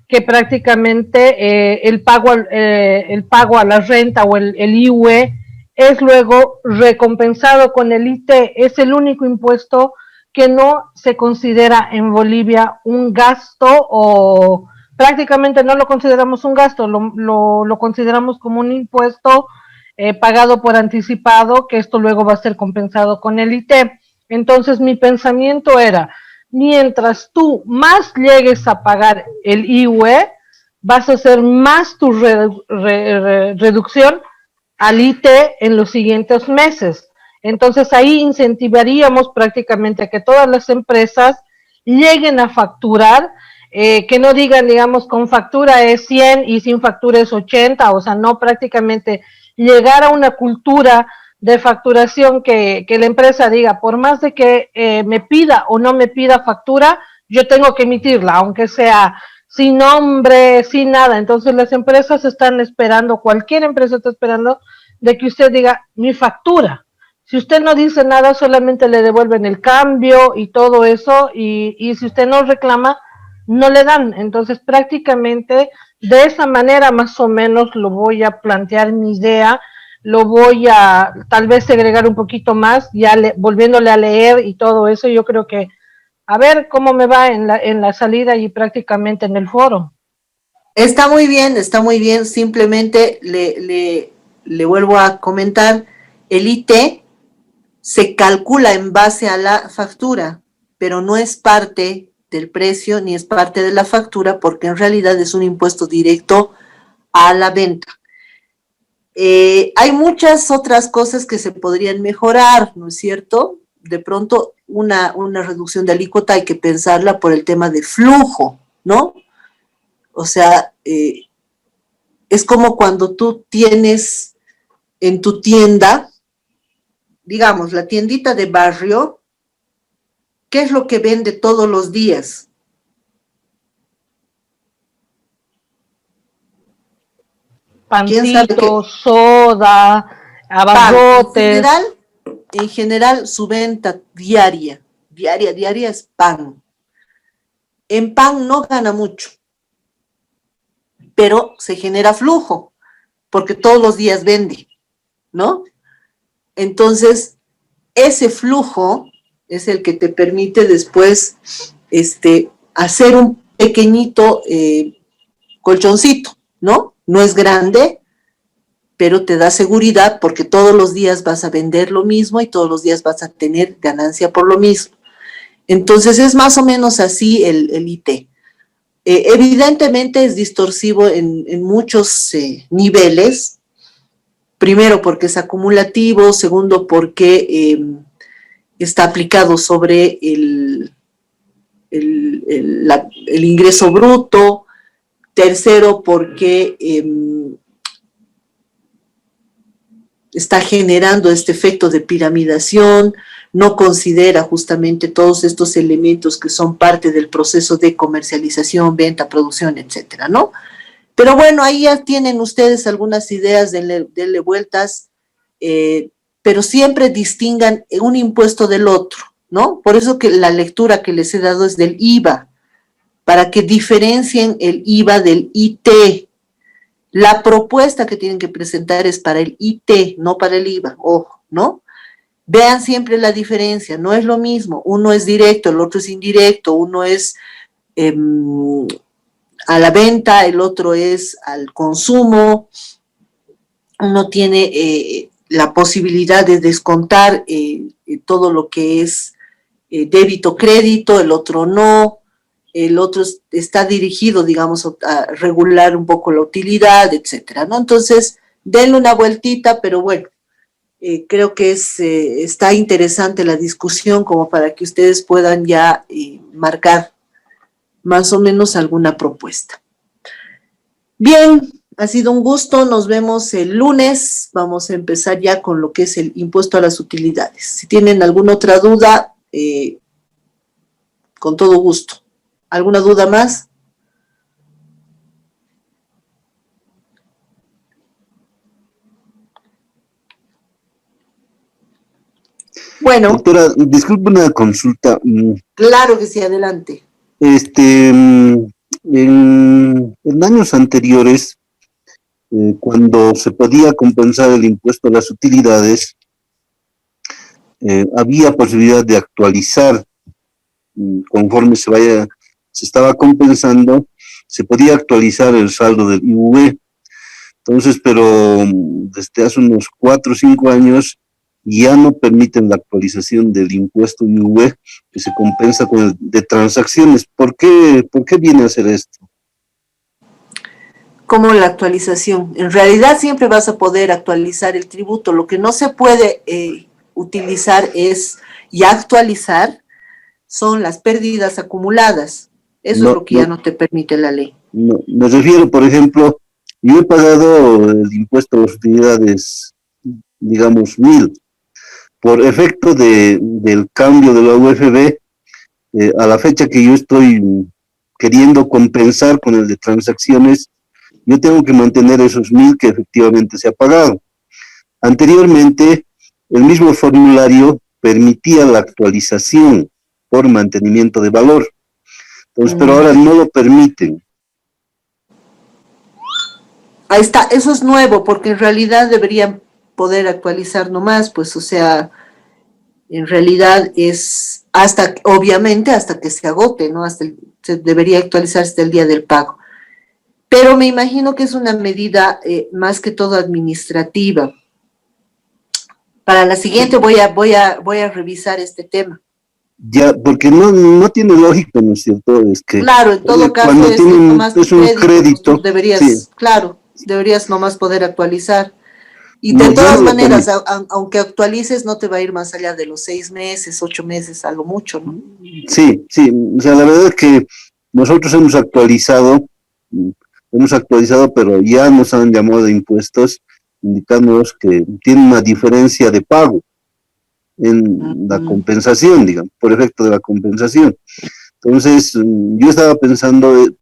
que prácticamente el pago a la renta o el IUE es luego recompensado con el IT. Es el único impuesto que no se considera en Bolivia un gasto, o prácticamente no lo consideramos un gasto, lo consideramos como un impuesto pagado por anticipado, que esto luego va a ser compensado con el IT. Entonces mi pensamiento era, mientras tú más llegues a pagar el IUE, vas a hacer más tu reducción al IT en los siguientes meses. Entonces ahí incentivaríamos prácticamente a que todas las empresas lleguen a facturar, que no digan, digamos, con factura es 100 y sin factura es 80, o sea, no, prácticamente llegar a una cultura de facturación que la empresa diga, por más de que me pida o no me pida factura, yo tengo que emitirla, aunque sea sin nombre, sin nada. Entonces las empresas están esperando, cualquier empresa está esperando de que usted diga mi factura. Si usted no dice nada, solamente le devuelven el cambio y todo eso, y si usted no reclama, no le dan. Entonces prácticamente de esa manera más o menos lo voy a plantear mi idea, lo voy a tal vez segregar un poquito más, ya volviéndole a leer y todo eso. Yo creo que a ver cómo me va en la salida y prácticamente en el foro. Está muy bien, simplemente le vuelvo a comentar, el IT se calcula en base a la factura, pero no es parte del precio ni es parte de la factura, porque en realidad es un impuesto directo a la venta. Hay muchas otras cosas que se podrían mejorar, ¿no es cierto? De pronto una reducción de alícuota hay que pensarla por el tema de flujo, ¿no? O sea, es como cuando tú tienes en tu tienda, digamos, la tiendita de barrio, ¿qué es lo que vende todos los días? Pancitos, soda, abarrotes. En general, su venta diaria es pan. En pan no gana mucho, pero se genera flujo, porque todos los días vende, ¿no? Entonces, ese flujo es el que te permite después hacer un pequeñito colchoncito, ¿no? No es grande, pero te da seguridad porque todos los días vas a vender lo mismo y todos los días vas a tener ganancia por lo mismo. Entonces, es más o menos así el IT. Evidentemente es distorsivo en muchos niveles. Primero, porque es acumulativo. Segundo, porque está aplicado sobre el ingreso bruto. Tercero, porque está generando este efecto de piramidación, no considera justamente todos estos elementos que son parte del proceso de comercialización, venta, producción, etcétera, ¿no? Pero bueno, ahí ya tienen ustedes algunas ideas, denle vueltas, pero siempre distingan un impuesto del otro, ¿no? Por eso que la lectura que les he dado es del IVA, para que diferencien el IVA del IT. La propuesta que tienen que presentar es para el IT, no para el IVA, ojo, ¿no? Vean siempre la diferencia, no es lo mismo, uno es directo, el otro es indirecto, uno es a la venta, el otro es al consumo, uno tiene la posibilidad de descontar todo lo que es débito, crédito, el otro no. El otro está dirigido, digamos, a regular un poco la utilidad, etcétera, ¿no? Entonces, denle una vueltita, pero bueno, creo que está interesante la discusión como para que ustedes puedan ya marcar más o menos alguna propuesta. Bien, Ha sido un gusto, nos vemos el lunes. Vamos a empezar ya con lo que es el impuesto a las utilidades. Si tienen alguna otra duda, con todo gusto. ¿Alguna duda más? Bueno. Doctora, disculpe una consulta. Claro que sí, adelante. En años anteriores, cuando se podía compensar el impuesto a las utilidades, había posibilidad de actualizar conforme se estaba compensando, se podía actualizar el saldo del IUV. Entonces, pero desde hace unos 4 o 5 años ya no permiten la actualización del impuesto IUV que se compensa con el de transacciones. ¿Por qué viene a hacer esto? Como la actualización. En realidad siempre vas a poder actualizar el tributo. Lo que no se puede utilizar y actualizar son las pérdidas acumuladas. Eso es lo que ya no te permite la ley. No, me refiero, por ejemplo, yo he pagado el impuesto a las utilidades, digamos, 1.000. Por efecto del cambio de la UFB, a la fecha que yo estoy queriendo compensar con el de transacciones, yo tengo que mantener esos 1.000 que efectivamente se ha pagado. Anteriormente, el mismo formulario permitía la actualización por mantenimiento de valor. Entonces, pero ahora no lo permiten. Ahí está, eso es nuevo, porque en realidad deberían poder actualizar nomás, pues, o sea, en realidad es obviamente hasta que se agote, ¿no? Se debería actualizar hasta el día del pago. Pero me imagino que es una medida más que todo administrativa. Para la siguiente voy a revisar este tema. Ya, porque no tiene lógica, ¿no es cierto? Es que claro, en todo caso cuando es nomás es un crédito, deberías, sí. Claro, deberías nomás poder actualizar. Y no, de todas maneras, aunque actualices, no te va a ir más allá de los 6 meses, 8 meses, a lo mucho, ¿no? Sí, o sea, la verdad es que nosotros hemos actualizado, pero ya nos han llamado de impuestos, indicándonos que tiene una diferencia de pago en la compensación, digamos, por efecto de la compensación. Entonces, yo estaba pensando